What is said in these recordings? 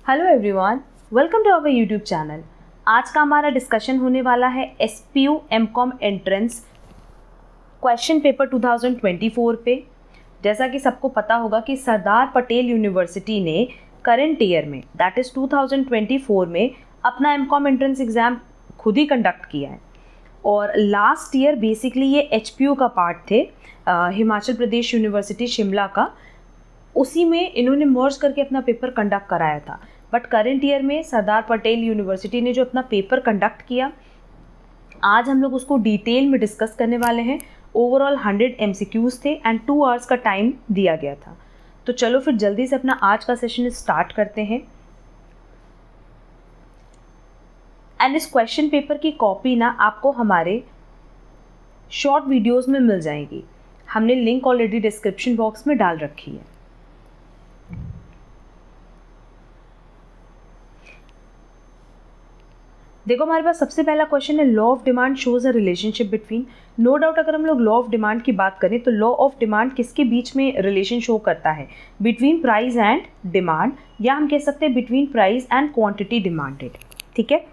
Hello everyone, welcome to our YouTube channel. आज का हमारा डिस्कशन होने वाला है SPU MCom entrance question paper 2024 पे। जैसा कि सबको पता होगा कि सरदार पटेल यूनिवर्सिटी ने करंट ईयर में दैट इज़ 2024 में अपना एमकॉम एंट्रेंस एग्ज़ाम खुद ही कंडक्ट किया है। और लास्ट ईयर बेसिकली ये एचपीयू का पार्ट थे, हिमाचल प्रदेश यूनिवर्सिटी शिमला का, उसी में इन्होंने मर्ज करके अपना पेपर कंडक्ट कराया था। बट करंट ईयर में सरदार पटेल यूनिवर्सिटी ने जो अपना पेपर कंडक्ट किया, आज हम लोग उसको डिटेल में डिस्कस करने वाले हैं। ओवरऑल 100 MCQs थे एंड 2 आवर्स का टाइम दिया गया था। तो चलो फिर जल्दी से अपना आज का सेशन स्टार्ट करते हैं। एंड इस क्वेश्चन पेपर की कॉपी ना आपको हमारे शॉर्ट वीडियोज़ में मिल जाएगी। हमने लिंक ऑलरेडी डिस्क्रिप्शन बॉक्स में डाल रखी है। देखो, हमारे पास सबसे पहला क्वेश्चन है, law of demand shows a relationship between. No doubt अगर हम लोग लॉ ऑफ डिमांड की बात करें तो लॉ ऑफ डिमांड किसके बीच में रिलेशन शो करता है? बिटवीन प्राइस एंड डिमांड, या हम कह सकते हैं between price and quantity demanded. ठीक है,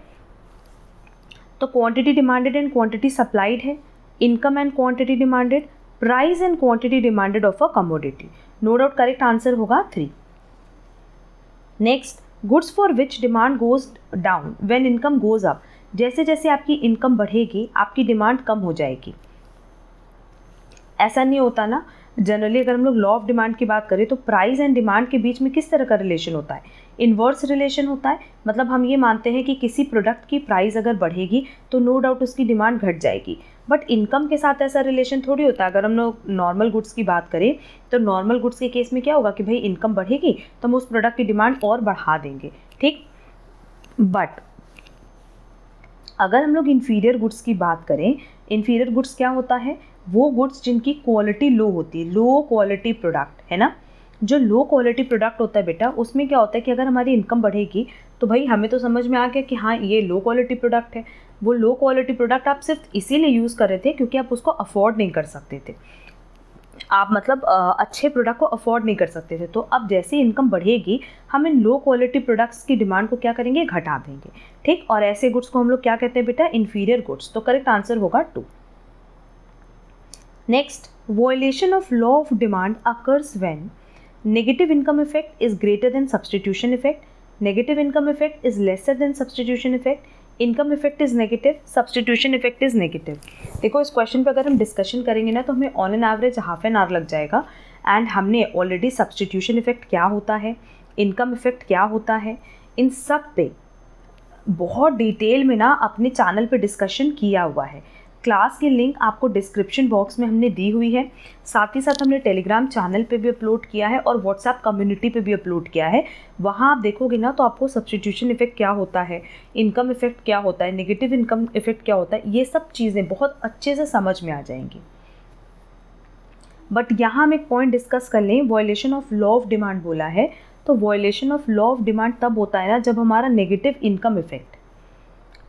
तो quantity demanded and quantity supplied है, income and quantity demanded, price and quantity demanded of a commodity. No doubt correct answer होगा 3। Next, goods for which demand goes down when income goes up. जैसे जैसे आपकी income बढ़ेगी आपकी demand कम हो जाएगी। ऐसा नहीं होता ना, जनरली अगर हम लोग लॉ ऑफ डिमांड की बात करें तो प्राइस एंड डिमांड के बीच में किस तरह का रिलेशन होता है? इन्वर्स रिलेशन होता है। मतलब हम ये मानते हैं कि किसी प्रोडक्ट की प्राइस अगर बढ़ेगी तो नो डाउट उसकी डिमांड घट जाएगी। बट इनकम के साथ ऐसा रिलेशन थोड़ी होता है। अगर हम लोग नॉर्मल गुड्स की बात करें तो नॉर्मल गुड्स के केस में क्या होगा कि भाई इनकम बढ़ेगी तो हम उस प्रोडक्ट की डिमांड और बढ़ा देंगे। ठीक, बट अगर हम लोग इन्फीरियर गुड्स की बात करें, इन्फीरियर गुड्स क्या होता है? वो गुड्स जिनकी क्वालिटी लो होती है, लो क्वालिटी प्रोडक्ट, है ना। जो लो क्वालिटी प्रोडक्ट होता है बेटा, उसमें क्या होता है कि अगर हमारी इनकम बढ़ेगी तो भाई हमें तो समझ में आ गया कि हाँ ये लो क्वालिटी प्रोडक्ट है। वो लो क्वालिटी प्रोडक्ट आप सिर्फ इसीलिए यूज़ कर रहे थे क्योंकि आप उसको अफोर्ड नहीं कर सकते थे। आप मतलब अच्छे प्रोडक्ट को अफोर्ड नहीं कर सकते थे। तो अब जैसे इनकम बढ़ेगी हम इन लो क्वालिटी प्रोडक्ट्स की डिमांड को क्या करेंगे? घटा देंगे। ठीक, और ऐसे गुड्स को हम लोग क्या कहते हैं बेटा? Inferior goods. तो करेक्ट आंसर होगा 2। Next, violation of law of demand occurs when negative income effect is greater than substitution effect, negative income effect is lesser than substitution effect, income effect is negative, substitution effect is negative. देखो, इस question पे अगर हम discussion करेंगे ना तो हमें on an average half an hour लग जाएगा। एंड हमने ऑलरेडी सब्सटीट्यूशन इफेक्ट क्या होता है, इनकम इफेक्ट क्या होता है, इन सब पे बहुत डिटेल में ना अपने चैनल पे डिस्कशन किया हुआ है। क्लास की लिंक आपको डिस्क्रिप्शन बॉक्स में हमने दी हुई है। साथ ही साथ हमने टेलीग्राम चैनल पे भी अपलोड किया है और व्हाट्सएप कम्युनिटी पे भी अपलोड किया है। वहाँ आप देखोगे ना तो आपको सब्सटीट्यूशन इफेक्ट क्या होता है, इनकम इफेक्ट क्या होता है, नेगेटिव इनकम इफेक्ट क्या होता है, ये सब चीज़ें बहुत अच्छे से समझ में आ जाएंगी। बट यहाँ हम एक पॉइंट डिस्कस कर लें, violation of law of demand बोला है। तो violation of law of demand तब होता है ना जब हमारा negative income effect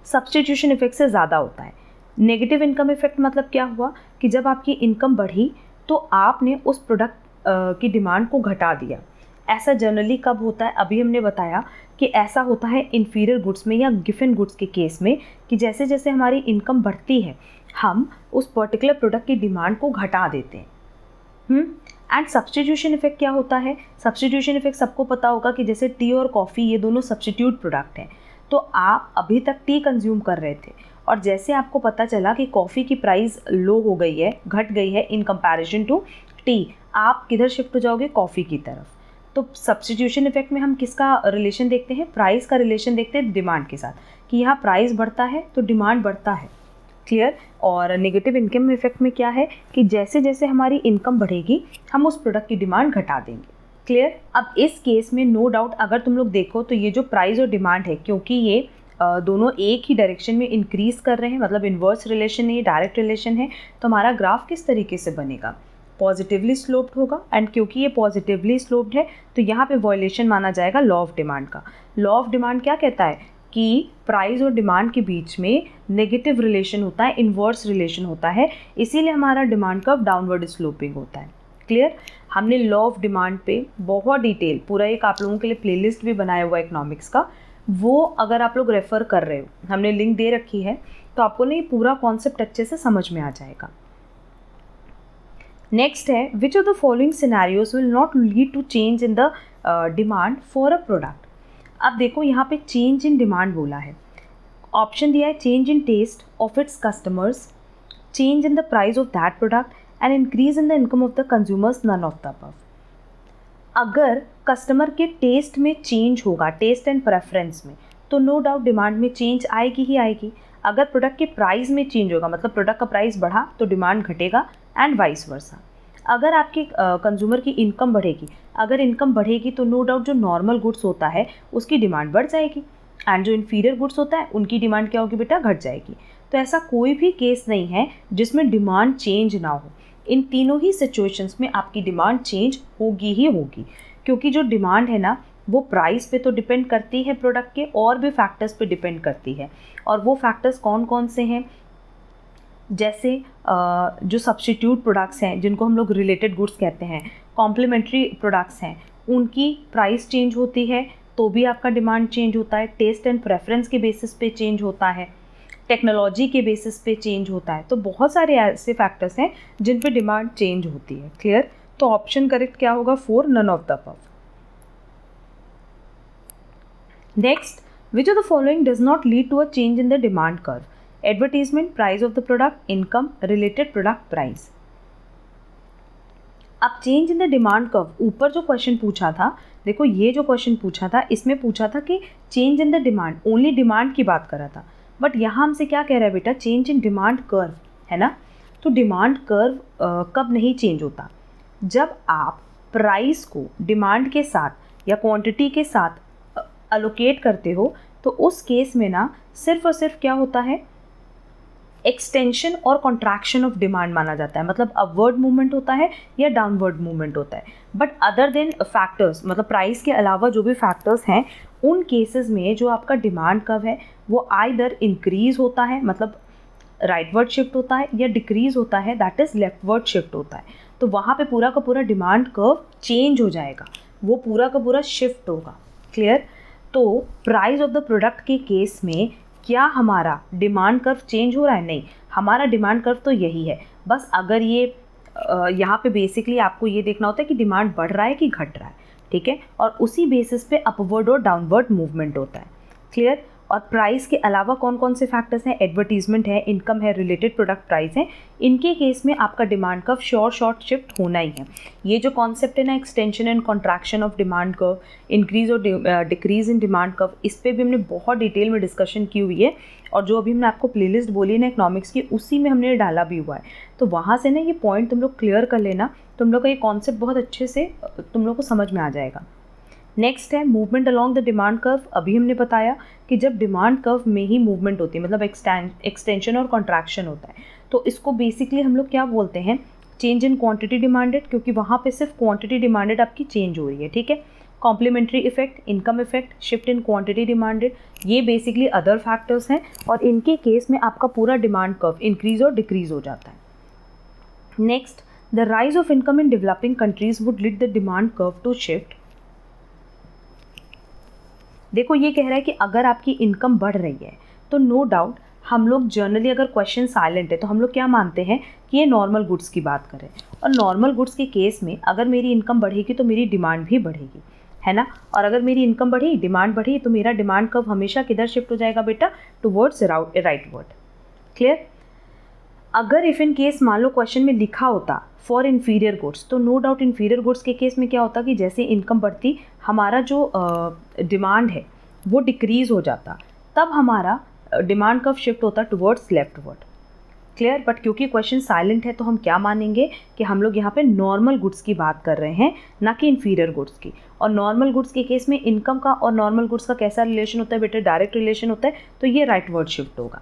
substitution effect से ज़्यादा होता है। नेगेटिव इनकम इफेक्ट मतलब क्या हुआ कि जब आपकी इनकम बढ़ी तो आपने उस प्रोडक्ट की डिमांड को घटा दिया। ऐसा जनरली कब होता है? अभी हमने बताया कि ऐसा होता है इन्फीरियर गुड्स में या गिवन गुड्स के केस में कि जैसे जैसे हमारी इनकम बढ़ती है हम उस पर्टिकुलर प्रोडक्ट की डिमांड को घटा देते हैं। एंड सब्सटीट्यूशन इफेक्ट क्या होता है? सब्सटीट्यूशन इफेक्ट सबको पता होगा कि जैसे टी और कॉफ़ी ये दोनों सब्सटीट्यूट प्रोडक्ट हैं। तो आप अभी तक टी कंज्यूम कर रहे थे और जैसे आपको पता चला कि कॉफ़ी की प्राइस लो हो गई है, घट गई है इन कंपैरिजन टू टी, आप किधर शिफ्ट हो जाओगे? कॉफ़ी की तरफ। तो सब्सटीट्यूशन इफेक्ट में हम किसका रिलेशन देखते हैं? प्राइस का रिलेशन देखते हैं डिमांड के साथ, कि यहाँ प्राइस बढ़ता है तो डिमांड बढ़ता है। क्लियर? और नेगेटिव इनकम इफेक्ट में क्या है कि जैसे जैसे हमारी इनकम बढ़ेगी हम उस प्रोडक्ट की डिमांड घटा देंगे। क्लियर? अब इस केस में नो डाउट अगर तुम लोग देखो तो ये जो प्राइस और डिमांड है, क्योंकि ये दोनों एक ही डायरेक्शन में इंक्रीज कर रहे हैं, मतलब इन्वर्स रिलेशन है, डायरेक्ट रिलेशन है, तो हमारा ग्राफ किस तरीके से बनेगा? पॉजिटिवली स्लोप्ड होगा। एंड क्योंकि ये पॉजिटिवली स्लोप्ड है तो यहाँ पे वॉयलेशन माना जाएगा लॉ ऑफ डिमांड का। लॉ ऑफ डिमांड क्या कहता है कि प्राइस और डिमांड के बीच में नेगेटिव रिलेशन होता है, इन्वर्स रिलेशन होता है, इसीलिए हमारा डिमांड कर्व डाउनवर्ड स्लोपिंग होता है। क्लियर। हमने लॉ ऑफ डिमांड पे बहुत डिटेल पूरा एक आप लोगों के लिए प्लेलिस्ट भी बनाया हुआ है इकोनॉमिक्स का, वो अगर आप लोग रेफ़र कर रहे हो, हमने लिंक दे रखी है, तो आपको ना ये पूरा कॉन्सेप्ट अच्छे से समझ में आ जाएगा। नेक्स्ट है, which of the following scenarios will not lead to change in the demand for a product. अब देखो यहाँ पे चेंज इन डिमांड बोला है, ऑप्शन दिया है change in taste of its customers, change in the price of that product and increase in the income of the consumers, none of the above. अगर customer के टेस्ट में change होगा, taste and preference में, तो no doubt demand में change आएगी ही आएगी। अगर प्रोडक्ट के प्राइस में चेंज होगा, मतलब प्रोडक्ट का प्राइस बढ़ा तो डिमांड घटेगा, एंड वाइस वर्सा। अगर आपके कंज्यूमर की इनकम बढ़ेगी, अगर इनकम बढ़ेगी तो नो डाउट जो नॉर्मल गुड्स होता है उसकी डिमांड बढ़ जाएगी, एंड जो इन्फीरियर गुड्स होता है उनकी डिमांड क्या होगी बेटा, घट जाएगी। तो ऐसा कोई भी केस नहीं है जिसमें डिमांड चेंज ना हो। इन तीनों ही सिचुएशंस में आपकी डिमांड चेंज होगी ही होगी, क्योंकि जो डिमांड है ना वो प्राइस पे तो डिपेंड करती है प्रोडक्ट के, और भी फैक्टर्स पे डिपेंड करती है। और वो फैक्टर्स कौन कौन से हैं, जैसे जो सब्स्टिट्यूट प्रोडक्ट्स हैं जिनको हम लोग रिलेटेड गुड्स कहते हैं, कॉम्प्लीमेंट्री प्रोडक्ट्स हैं, उनकी प्राइस चेंज होती है तो भी आपका डिमांड चेंज होता है। टेस्ट एंड प्रेफरेंस के बेसिस पे चेंज होता है, टेक्नोलॉजी के बेसिस पे चेंज होता है। तो बहुत सारे ऐसे फैक्टर्स हैं जिन पे डिमांड चेंज होती है। क्लियर। तो ऑप्शन करेक्ट क्या होगा, 4, none of the above. Next, which of the following does not lead to a change in the demand curve, advertisement, price of the product, income, related product price. अब change in the demand curve, ऊपर जो question पूछा था, देखो ये जो question पूछा था इसमें पूछा था कि change in the demand, only demand की बात करा था, बट यहाँ हमसे क्या कह रहा है बेटा, चेंज इन डिमांड कर्व, है ना। तो डिमांड कर्व कब नहीं चेंज होता, जब आप प्राइस को डिमांड के साथ या क्वांटिटी के साथ अलोकेट करते हो, तो उस केस में ना सिर्फ और सिर्फ क्या होता है, एक्सटेंशन और कॉन्ट्रैक्शन ऑफ डिमांड माना जाता है, मतलब अपवर्ड मूवमेंट होता है या डाउनवर्ड मूवमेंट होता है। बट अदर देन फैक्टर्स, मतलब प्राइस के अलावा जो भी फैक्टर्स हैं, उन केसेस में जो आपका डिमांड कर्व है वो आइदर इंक्रीज होता है, मतलब राइटवर्ड शिफ्ट होता है, या डिक्रीज होता है, दैट इज़ लेफ्टवर्ड शिफ्ट होता है। तो वहाँ पे पूरा का पूरा डिमांड कर्व चेंज हो जाएगा, वो पूरा का पूरा शिफ्ट होगा। क्लियर। तो प्राइस ऑफ द प्रोडक्ट के केस में क्या हमारा डिमांड कर्व चेंज हो रहा है, नहीं, हमारा डिमांड कर्व तो यही है। बस अगर ये यहाँ पे बेसिकली आपको ये देखना होता है कि डिमांड बढ़ रहा है कि घट रहा है, ठीक है, और उसी बेसिस पे अपवर्ड और डाउनवर्ड मूवमेंट होता है। क्लियर। और प्राइस के अलावा कौन कौन से फैक्टर्स हैं, एडवर्टीजमेंट है, इनकम है, रिलेटेड प्रोडक्ट प्राइस है, इनके केस में आपका डिमांड कर्व शॉर्ट शिफ्ट होना ही है। ये जो कॉन्सेप्ट है ना, extension and contraction of demand curve, increase और डिक्रीज इन डिमांड कर्व, इस पर भी हमने बहुत डिटेल में डिस्कशन की हुई है, और जो अभी हमने आपको प्लेलिस्ट बोली ना इकोनॉमिक्स की, उसी में हमने डाला भी हुआ है। तो वहाँ से ना ये पॉइंट तुम लोग क्लियर कर लेना, तुम लोग का ये कॉन्सेप्ट बहुत अच्छे से तुम लोग को समझ में आ जाएगा। नेक्स्ट है movement along the demand curve. अभी हमने बताया कि जब डिमांड कर्व में ही मूवमेंट होती है, मतलब एक्सटेंशन और कॉन्ट्रैक्शन होता है, तो इसको बेसिकली हम लोग क्या बोलते हैं, चेंज इन क्वांटिटी डिमांडेड, क्योंकि वहाँ पे सिर्फ क्वांटिटी डिमांडेड आपकी चेंज हो रही है, ठीक है। Complementary effect, income effect, shift in quantity demanded, ये बेसिकली अदर फैक्टर्स हैं, और इनके केस में आपका पूरा डिमांड कर्व इंक्रीज और डिक्रीज हो जाता है। Next, the rise of income in developing countries would lead the demand curve to shift. देखो ये कह रहा है कि अगर आपकी इनकम बढ़ रही है तो नो डाउट हम लोग जनरली, अगर क्वेश्चन साइलेंट है तो हम लोग क्या मानते हैं कि ये नॉर्मल गुड्स की बात करें, और नॉर्मल गुड्स के केस में अगर मेरी इनकम बढ़ेगी तो मेरी डिमांड भी बढ़ेगी, है ना। और अगर मेरी इनकम बढ़ी, डिमांड बढ़ी, तो मेरा डिमांड कर्व हमेशा किधर शिफ्ट हो जाएगा बेटा, टुवर्ड्स राइटवर्ड। क्लियर। अगर इफ इन केस मान लो क्वेश्चन में लिखा होता फॉर इन्फीरियर गुड्स, तो नो डाउट इन्फीरियर गुड्स के केस में क्या होता कि जैसे इनकम बढ़ती, हमारा जो डिमांड है वो डिक्रीज हो जाता, तब हमारा डिमांड कर्व शिफ्ट होता टुवर्ड्स लेफ्टवर्ड। क्लियर। बट क्योंकि क्वेश्चन साइलेंट है तो हम क्या मानेंगे कि हम लोग यहाँ पे नॉर्मल गुड्स की बात कर रहे हैं, ना कि इन्फीरियर गुड्स की। और नॉर्मल गुड्स के केस में इनकम का और नॉर्मल गुड्स का कैसा रिलेशन होता है बेटा, डायरेक्ट रिलेशन होता है, तो ये राइटवर्ड शिफ्ट होगा।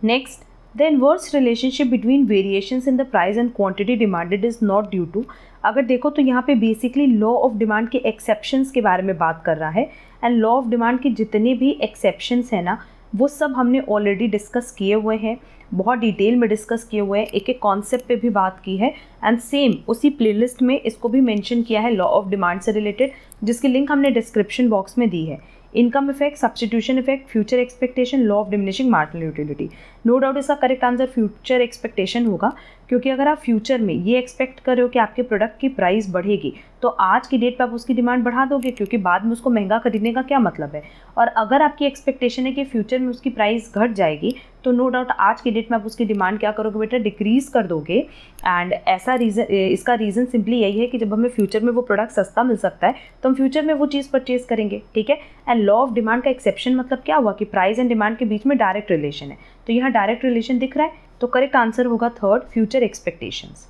Next, the inverse relationship between variations in the price and quantity demanded is not due to. अगर देखो तो यहाँ पे बेसिकली लॉ ऑफ डिमांड के एक्सेप्शंस के बारे में बात कर रहा है, एंड लॉ ऑफ डिमांड के जितने भी एक्सेप्शंस हैं ना, वो सब हमने ऑलरेडी डिस्कस किए हुए हैं। बहुत डिटेल में डिस्कस किए हुए हैं, एक एक कॉन्सेप्ट पे भी बात की है एंड सेम उसी प्लेलिस्ट में इसको भी मेंशन किया है लॉ ऑफ डिमांड से रिलेटेड, जिसकी लिंक हमने डिस्क्रिप्शन बॉक्स में दी है। Income effect, substitution effect, future expectation, law of diminishing marginal utility. No doubt इसका करेक्ट आंसर फ्यूचर एक्सपेक्टेशन होगा, क्योंकि अगर आप फ्यूचर में ये एक्सपेक्ट कर रहे हो कि आपके प्रोडक्ट की प्राइस बढ़ेगी तो आज की डेट पर आप उसकी डिमांड बढ़ा दोगे, क्योंकि बाद में उसको महंगा खरीदने का क्या मतलब है। और अगर आपकी एक्सपेक्टेशन है कि फ्यूचर में उसकी प्राइस घट जाएगी तो नो डाउट आज की डेट में आप उसकी डिमांड क्या करोगे बेटा, डिक्रीज कर दोगे। एंड ऐसा रीज़न, इसका रीज़न सिंपली यही है कि जब हमें फ्यूचर में वो प्रोडक्ट सस्ता मिल सकता है तो हम फ्यूचर में वो चीज़ परचेज करेंगे, ठीक है। एंड लॉ ऑफ डिमांड का एक्सेप्शन मतलब क्या हुआ कि प्राइस एंड डिमांड के बीच में डायरेक्ट रिलेशन है, तो यहाँ डायरेक्ट रिलेशन दिख रहा है, तो करेक्ट आंसर होगा third, future expectations.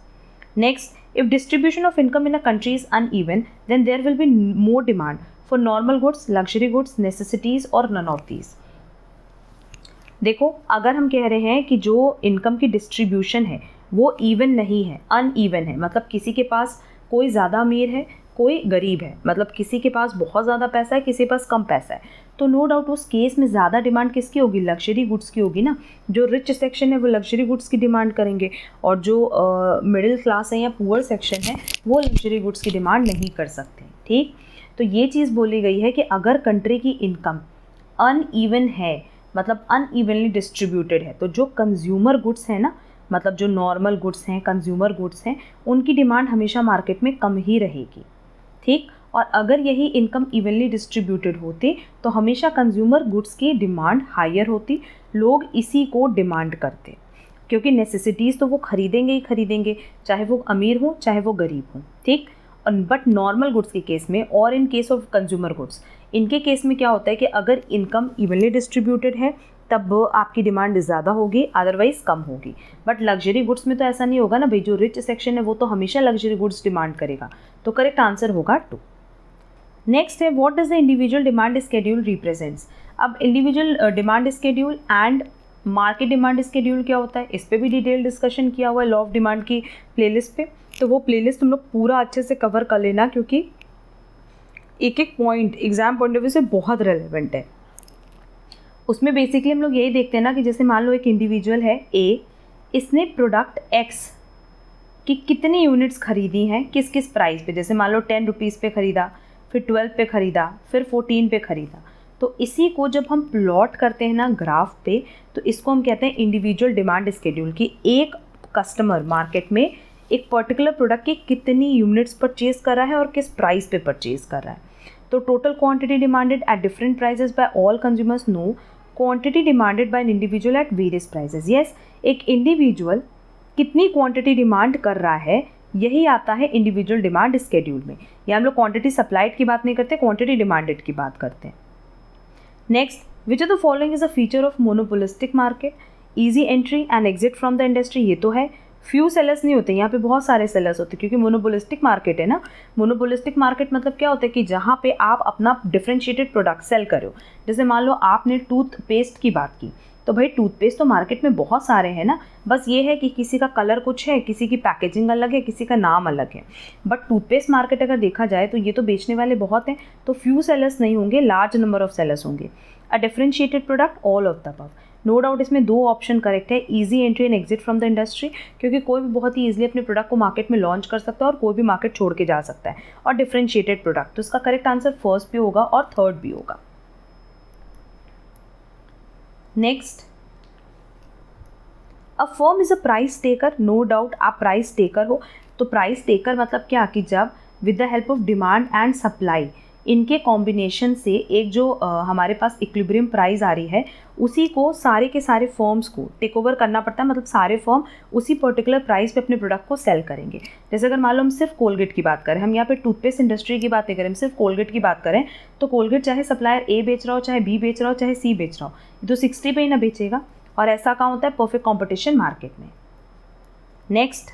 Next, if distribution of income in a country is uneven then there will be more demand for normal goods, luxury goods, necessities और none of these. देखो, अगर हम कह रहे हैं कि जो इनकम की डिस्ट्रीब्यूशन है वो इवन नहीं है, अनइवन है, मतलब किसी के पास कोई ज़्यादा अमीर है कोई गरीब है, मतलब किसी के पास बहुत ज़्यादा पैसा है किसी के पास कम पैसा है, तो नो डाउट उस केस में ज़्यादा डिमांड किसकी होगी, लग्जरी गुड्स की होगी ना। जो रिच सेक्शन है वो लग्जरी गुड्स की डिमांड करेंगे और जो मिडिल क्लास है या पुअर सेक्शन है वो लग्जरी गुड्स की डिमांड नहीं कर सकते, ठीक। तो ये चीज़ बोली गई है कि अगर कंट्री की इनकम अनइवन है, मतलब अनइवनली डिस्ट्रीब्यूटेड है, तो जो कंज्यूमर गुड्स हैं ना, मतलब जो नॉर्मल गुड्स हैं, कंज्यूमर गुड्स हैं, उनकी डिमांड हमेशा मार्केट में कम ही रहेगी, ठीक। और अगर यही इनकम इवनली डिस्ट्रीब्यूटेड होती तो हमेशा कंज्यूमर गुड्स की डिमांड हायर होती, लोग इसी को डिमांड करते, क्योंकि नेसेसिटीज़ तो वो खरीदेंगे ही खरीदेंगे, चाहे वो अमीर हो चाहे वो गरीब हो, ठीक। बट नॉर्मल गुड्स के केस में और इन केस ऑफ कंज्यूमर गुड्स, इनके केस में क्या होता है कि अगर इनकम इवनली डिस्ट्रीब्यूटेड है तब आपकी डिमांड ज़्यादा होगी, अदरवाइज़ कम होगी। बट लग्जरी गुड्स में तो ऐसा नहीं होगा ना भाई, जो रिच सेक्शन है वो तो हमेशा लग्जरी गुड्स डिमांड करेगा, तो करेक्ट आंसर होगा 2। नेक्स्ट है, what does the individual demand schedule represents. अब individual demand schedule and market demand schedule क्या होता है, इस पर भी डिटेल डिस्कशन किया हुआ है लॉ ऑफ डिमांड की प्लेलिस्ट पे, तो वो प्लेलिस्ट तुम लोग पूरा अच्छे से कवर कर लेना, क्योंकि एक एक point exam point of view से बहुत रेलेवेंट है। उसमें बेसिकली हम लोग यही देखते हैं ना कि जैसे मान लो एक इंडिविजुअल है ए, इसने प्रोडक्ट एक्स की कितनी यूनिट्स खरीदी हैं किस किस प्राइस पे, जैसे मान लो 10 रुपीज़ पे ख़रीदा, फिर 12 पे ख़रीदा, फिर 14 पे ख़रीदा, तो इसी को जब हम प्लॉट करते हैं ना ग्राफ पे, तो इसको हम कहते हैं इंडिविजुअल डिमांड स्केड्यूल, कि एक कस्टमर मार्केट में एक पर्टिकुलर प्रोडक्ट की कितनी यूनिट्स परचेज कर रहा है और किस प्राइस पे परचेज कर रहा है। तो total quantity demanded at different prices by all consumers, no quantity demanded by an individual at various prices. Yes, एक इंडिविजुअल कितनी क्वांटिटी डिमांड कर रहा है, यही आता है इंडिविजुअल डिमांड स्केड्यूल में। या हम लोग क्वांटिटी सप्लाइड की बात नहीं करते, क्वांटिटी डिमांडेड की बात करते हैं। Next, which of the following is a feature of monopolistic market, easy entry and exit from the industry. ये तो है, फ्यू सेलर्स नहीं होते, यहाँ पे बहुत सारे सेलर्स होते हैं, क्योंकि मोनोपोलिस्टिक मार्केट है ना। मोनोपोलिस्टिक मार्केट मतलब क्या होता है कि जहाँ पे आप अपना डिफरेंशिएटेड प्रोडक्ट सेल करो। जैसे मान लो आपने टूथपेस्ट की बात की, तो भाई टूथपेस्ट तो मार्केट में बहुत सारे हैं ना, बस ये है कि किसी का कलर कुछ है, किसी की पैकेजिंग अलग है, किसी का नाम अलग है। बट टूथपेस्ट मार्केट अगर देखा जाए तो ये तो बेचने वाले बहुत हैं, तो फ्यू सेलर्स नहीं होंगे, लार्ज नंबर ऑफ सेलर्स होंगे। A differentiated product, all of the above. No doubt इसमें 2 ऑप्शन करेक्ट है, easy entry and exit from the industry, क्योंकि कोई भी बहुत ही ईजिली अपने प्रोडक्ट को मार्केट में लॉन्च कर सकता है और कोई भी मार्केट छोड़ के जा सकता है। और डिफरेंशिएटेड प्रोडक्ट, तो इसका करेक्ट आंसर फर्स्ट भी होगा और थर्ड भी होगा। Next, a firm is a price taker. No doubt आप प्राइस टेकर हो, तो प्राइस टेकर मतलब क्या कि जब with the help of demand and supply, इनके कॉम्बिनेशन से एक जो हमारे पास इक्विलिब्रियम प्राइस आ रही है, उसी को सारे के सारे फर्म्स को टेक ओवर करना पड़ता है, मतलब सारे फर्म उसी पर्टिकुलर प्राइस पे अपने प्रोडक्ट को सेल करेंगे। जैसे अगर मान लो हम सिर्फ कोलगेट की बात करें, हम यहाँ पे टूथपेस्ट इंडस्ट्री की बात नहीं करें, हम सिर्फ कोलगेट की बात करें, तो कोलगेट चाहे सप्लायर ए बेच रहा हो, चाहे बी बेच रहा हो, चाहे सी बेच रहा हो, ये तो 60 पे ही ना बेचेगा। और ऐसा कहाँ होता है, परफेक्ट कॉम्पिटिशन मार्केट में। नेक्स्ट,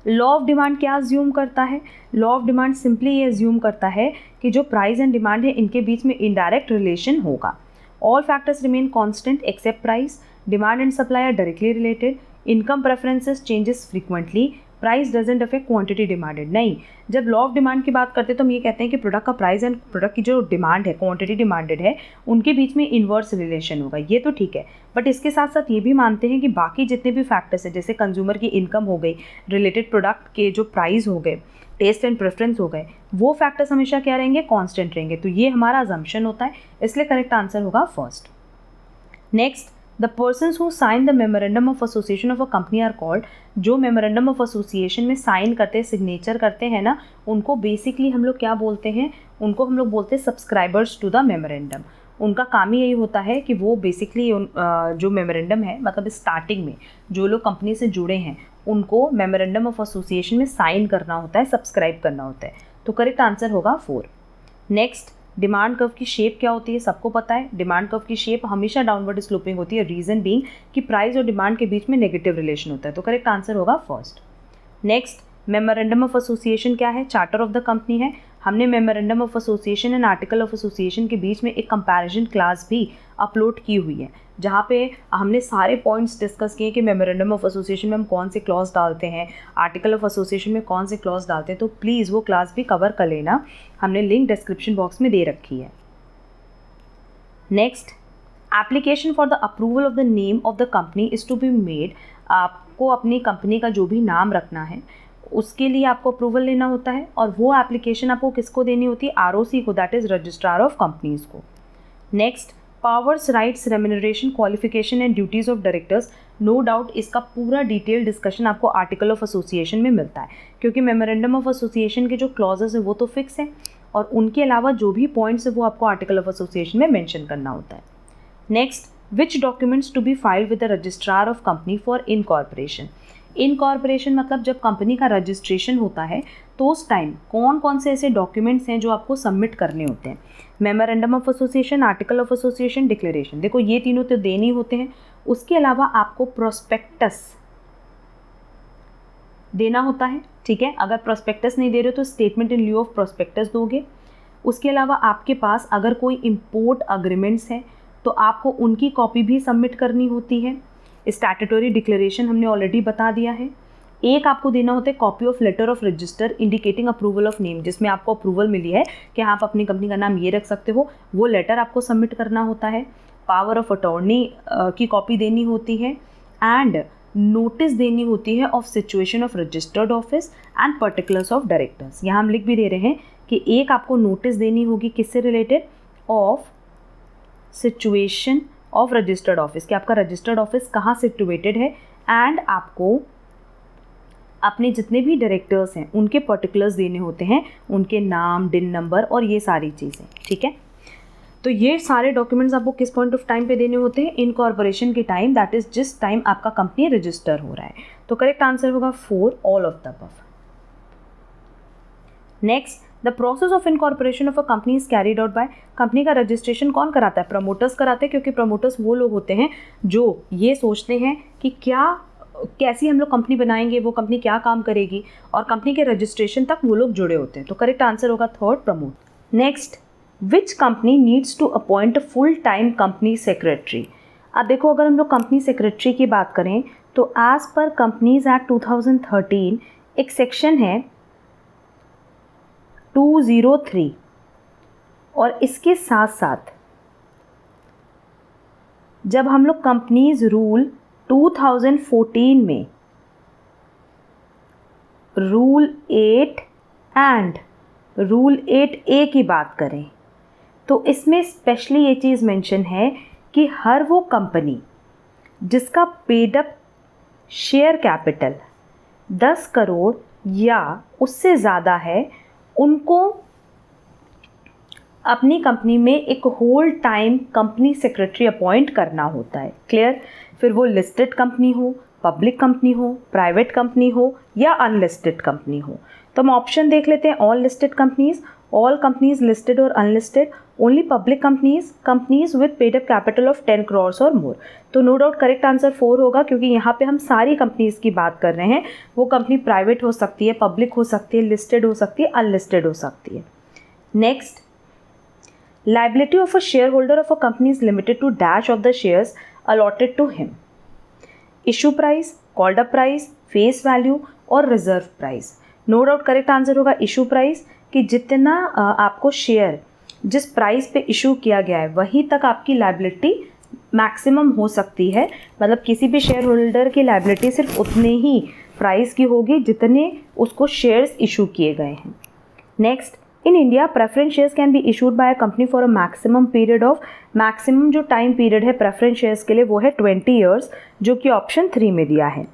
लॉ ऑफ डिमांड क्या अज्यूम करता है? लॉ ऑफ डिमांड सिंपली ये अज्यूम करता है कि जो प्राइस एंड डिमांड है इनके बीच में इनडायरेक्ट रिलेशन होगा। All factors remain constant except price, demand and supply are directly related, income preferences changes frequently, price doesn't affect quantity demanded, नहीं। जब लॉ ऑफ डिमांड की बात करते हैं तो हम ये कहते हैं कि प्रोडक्ट का प्राइस एंड प्रोडक्ट की जो डिमांड है, क्वांटिटी डिमांडेड है, उनके बीच में इन्वर्स रिलेशन होगा, ये तो ठीक है। बट इसके साथ साथ ये भी मानते हैं कि बाकी जितने भी फैक्टर्स हैं, जैसे कंज्यूमर की इनकम हो गई, रिलेटेड प्रोडक्ट के जो प्राइस हो गए, टेस्ट एंड प्रेफरेंस हो गए, वो फैक्टर्स हमेशा क्या रहेंगे, कांस्टेंट रहेंगे। तो ये हमारा अजम्पशन होता है, इसलिए करेक्ट आंसर होगा first. Next, the persons who sign the memorandum of association of a company are called, जो मेमोरेंडम ऑफ एसोसिएशन में साइन करते हैं, सिग्नेचर करते हैं ना, उनको बेसिकली हम लोग क्या बोलते हैं, उनको हम लोग बोलते हैं सब्सक्राइबर्स टू द मेमोरेंडम। उनका काम ही यही होता है कि वो बेसिकली जो मेमोरेंडम है, मतलब स्टार्टिंग में जो लोग कंपनी से जुड़े हैं उनको मेमोरेंडम ऑफ एसोसिएशन में साइन करना होता है, सब्सक्राइब करना होता है। तो करेक्ट आंसर होगा 4। नेक्स्ट, डिमांड कर्व की शेप क्या होती है, सबको पता है। डिमांड कर्व की शेप हमेशा डाउनवर्ड स्लोपिंग होती है, रीजन बीइंग कि प्राइस और डिमांड के बीच में नेगेटिव रिलेशन होता है। तो करेक्ट आंसर होगा first. Next, memorandum of association क्या है, चार्टर ऑफ द कंपनी है। हमने memorandum of association and article of association के बीच में एक कंपैरिजन क्लास भी अपलोड की हुई है, जहाँ पे हमने सारे पॉइंट्स डिस्कस किए कि मेमोरेंडम ऑफ एसोसिएशन में हम कौन से क्लॉज डालते हैं, आर्टिकल ऑफ एसोसिएशन में कौन से क्लॉज डालते हैं। तो प्लीज़ वो क्लास भी कवर कर लेना, हमने लिंक डिस्क्रिप्शन बॉक्स में दे रखी है। Next, application for the approval of the name of the company is to be made. आपको अपनी कंपनी का जो भी नाम रखना है उसके लिए आपको अप्रूवल लेना होता है, और वो एप्लीकेशन आपको किसको देनी होती है, आरओसी को, that is registrar of companies को। Next, powers, rights, remuneration, qualification and duties of directors. No doubt इसका पूरा डिटेल डिस्कशन आपको आर्टिकल ऑफ एसोसिएशन में मिलता है, क्योंकि मेमोरेंडम ऑफ एसोसिएशन के जो क्लॉजेस है वो तो फिक्स हैं, और उनके अलावा जो भी पॉइंट्स है वो आपको आर्टिकल ऑफ एसोसिएशन में मेंशन करना होता है। Next, which documents to be filed with the registrar of company for incorporation. Incorporation मतलब जब कंपनी का रजिस्ट्रेशन होता है तो उस टाइम कौन कौन से ऐसे डॉक्यूमेंट्स हैं जो आपको सबमिट करने होते हैं। Memorandum of association, article of association, declaration, देखो ये तीनों तो देने होते हैं। उसके अलावा आपको प्रोस्पेक्टस देना होता है, ठीक है। अगर प्रोस्पेक्टस नहीं दे रहे हो तो statement in lieu of prospectus दोगे। उसके अलावा आपके पास अगर कोई इम्पोर्ट अग्रीमेंट्स हैं तो आपको उनकी कॉपी भी सबमिट करनी होती है। स्टैट्यूटरी डिक्लेरेशन हमने ऑलरेडी बता दिया है। एक आपको देना होता है copy of letter of register indicating approval of name, जिसमें आपको अप्रूवल मिली है कि आप अपनी कंपनी का नाम ये रख सकते हो, वो लेटर आपको सबमिट करना होता है। पावर ऑफ अटॉर्नी की कॉपी देनी होती है, एंड नोटिस देनी होती है of situation of registered office and particulars of directors. यहाँ हम लिख भी दे रहे हैं कि एक आपको नोटिस देनी होगी किससे related, of situation of registered office, कि आपका रजिस्टर्ड ऑफिस कहाँ सिचुएटेड है, एंड आपको अपने जितने भी डायरेक्टर्स हैं उनके पर्टिकुलर्स देने होते हैं, उनके नाम, डिन नंबर और ये सारी चीज़ें, ठीक है। तो ये सारे डॉक्यूमेंट्स आपको किस पॉइंट ऑफ टाइम पे देने होते हैं, इनकॉर्पोरेशन के टाइम, दैट इज जिस टाइम आपका कंपनी रजिस्टर हो रहा है। तो करेक्ट आंसर होगा 4, all of the above. Next, the process of incorporation of a company is carried out by. Company का रजिस्ट्रेशन कौन कराता है, प्रमोटर्स कराते हैं, क्योंकि प्रमोटर्स वो लोग होते हैं जो ये सोचते हैं कि कैसी हम लोग कंपनी बनाएंगे, वो कंपनी क्या काम करेगी, और कंपनी के रजिस्ट्रेशन तक वो लोग जुड़े होते हैं। तो करेक्ट आंसर होगा 3rd, promote. Next, which company needs to appoint full time company secretary. अब देखो, अगर हम लोग कंपनी सेक्रेटरी की बात करें तो एज पर कंपनीज एक्ट 2013 एक सेक्शन है 203, और इसके साथ साथ जब हम लोग कंपनीज रूल 2014 में रूल 8 एंड रूल 8A की बात करें तो इसमें स्पेशली ये चीज़ मेंशन है कि हर वो कंपनी जिसका paid up share capital 10 crore या उससे ज़्यादा है, उनको अपनी कंपनी में एक whole time company secretary appoint करना होता है। क्लियर। फिर वो लिस्टेड कंपनी हो, पब्लिक कंपनी हो, प्राइवेट कंपनी हो या अनलिस्टेड कंपनी हो। तो हम ऑप्शन देख लेते हैं, all listed companies, all companies listed और unlisted, only public companies, companies with paid up capital of 10 crore और मोर। तो नो डाउट करेक्ट आंसर 4 होगा, क्योंकि यहाँ पे हम सारी कंपनीज की बात कर रहे हैं। वो कंपनी प्राइवेट हो सकती है, पब्लिक हो सकती है, लिस्टेड हो सकती है, अनलिस्टेड हो सकती है। Next, liability of a shareholder of a company is limited to dash of the shares allotted to him. Issue price, called up price, face value और reserve price. No doubt correct answer होगा issue price, कि जितना आपको share जिस price पे issue किया गया है वहीं तक आपकी लायबिलिटी मैक्सिमम हो सकती है। मतलब किसी भी शेयर होल्डर की लायबिलिटी सिर्फ उतने ही प्राइस की होगी जितने उसको शेयर्स इशू किए गए हैं। Next, in India preference shares can be issued by a company for a maximum period of, maximum जो टाइम पीरियड है प्रेफरेंस शेयर्स के लिए वो है 20 ईयर्स, जो कि ऑप्शन 3 में दिया है।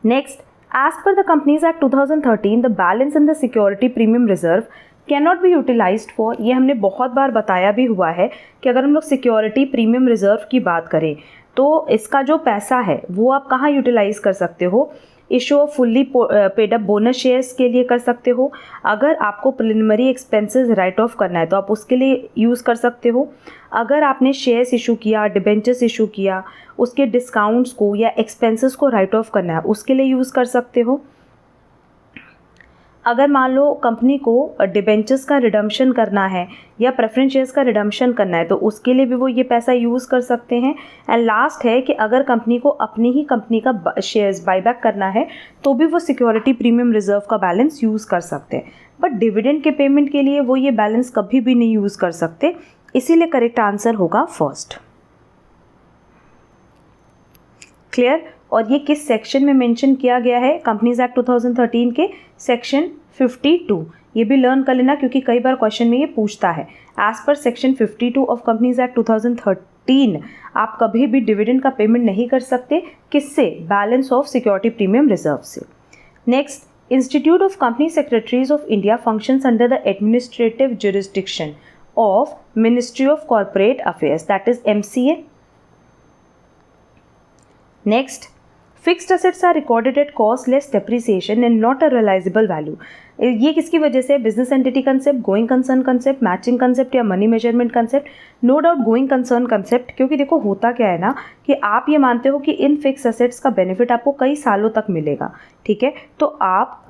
Next, as per the companies act 2013 the balance in the security premium reserve can not be utilised for, ये हमने बहुत बार बताया भी हुआ है कि अगर हम लोग सिक्योरिटी प्रीमियम रिजर्व की बात करें तो इसका जो पैसा है वो आप कहाँ यूटिलाइज कर सकते हो, issue off fully paid up bonus shares के लिए कर सकते हो। अगर आपको प्रिलिमिनरी एक्सपेंसेस राइट ऑफ करना है तो आप उसके लिए यूज़ कर सकते हो। अगर आपने शेयर्स इशू किया, डिबेंचर्स इशू किया, उसके डिस्काउंट्स को या एक्सपेंसेस को राइट ऑफ करना है उसके लिए यूज़ कर सकते हो। अगर मान लो कंपनी को डिबेंचर्स का रिडम्पशन करना है या प्रेफरेंस शेयर्स का रिडम्पशन करना है तो उसके लिए भी वो ये पैसा यूज़ कर सकते हैं। एंड लास्ट है कि अगर कंपनी को अपनी ही कंपनी का शेयर्स बायबैक करना है तो भी वो सिक्योरिटी प्रीमियम रिजर्व का बैलेंस यूज़ कर सकते हैं। बट डिविडेंड के पेमेंट के लिए वो ये बैलेंस कभी भी नहीं यूज़ कर सकते, इसीलिए करेक्ट आंसर होगा फर्स्ट। क्लियर? और ये किस सेक्शन में मेंशन किया गया है, कंपनीज एक्ट 2013 के सेक्शन 52। ये भी लर्न कर लेना क्योंकि कई बार क्वेश्चन में ये पूछता है। As per section 52 of companies act 2013 आप कभी भी डिविडेंड का पेमेंट नहीं कर सकते, किससे? Balance of security premium reserve से। Next, institute of company secretaries of India functions under the administrative jurisdiction of ministry of corporate affairs, that is MCA। Next, fixed assets are recorded at cost less depreciation and not a realisable value. ये किसकी वजह से? Business entity concept, going concern concept, matching concept या money measurement concept. No doubt going concern concept, क्योंकि देखो होता क्या है ना कि आप ये मानते हो कि इन फिक्स असेट्स का बेनिफिट आपको कई सालों तक मिलेगा, ठीक है? तो आप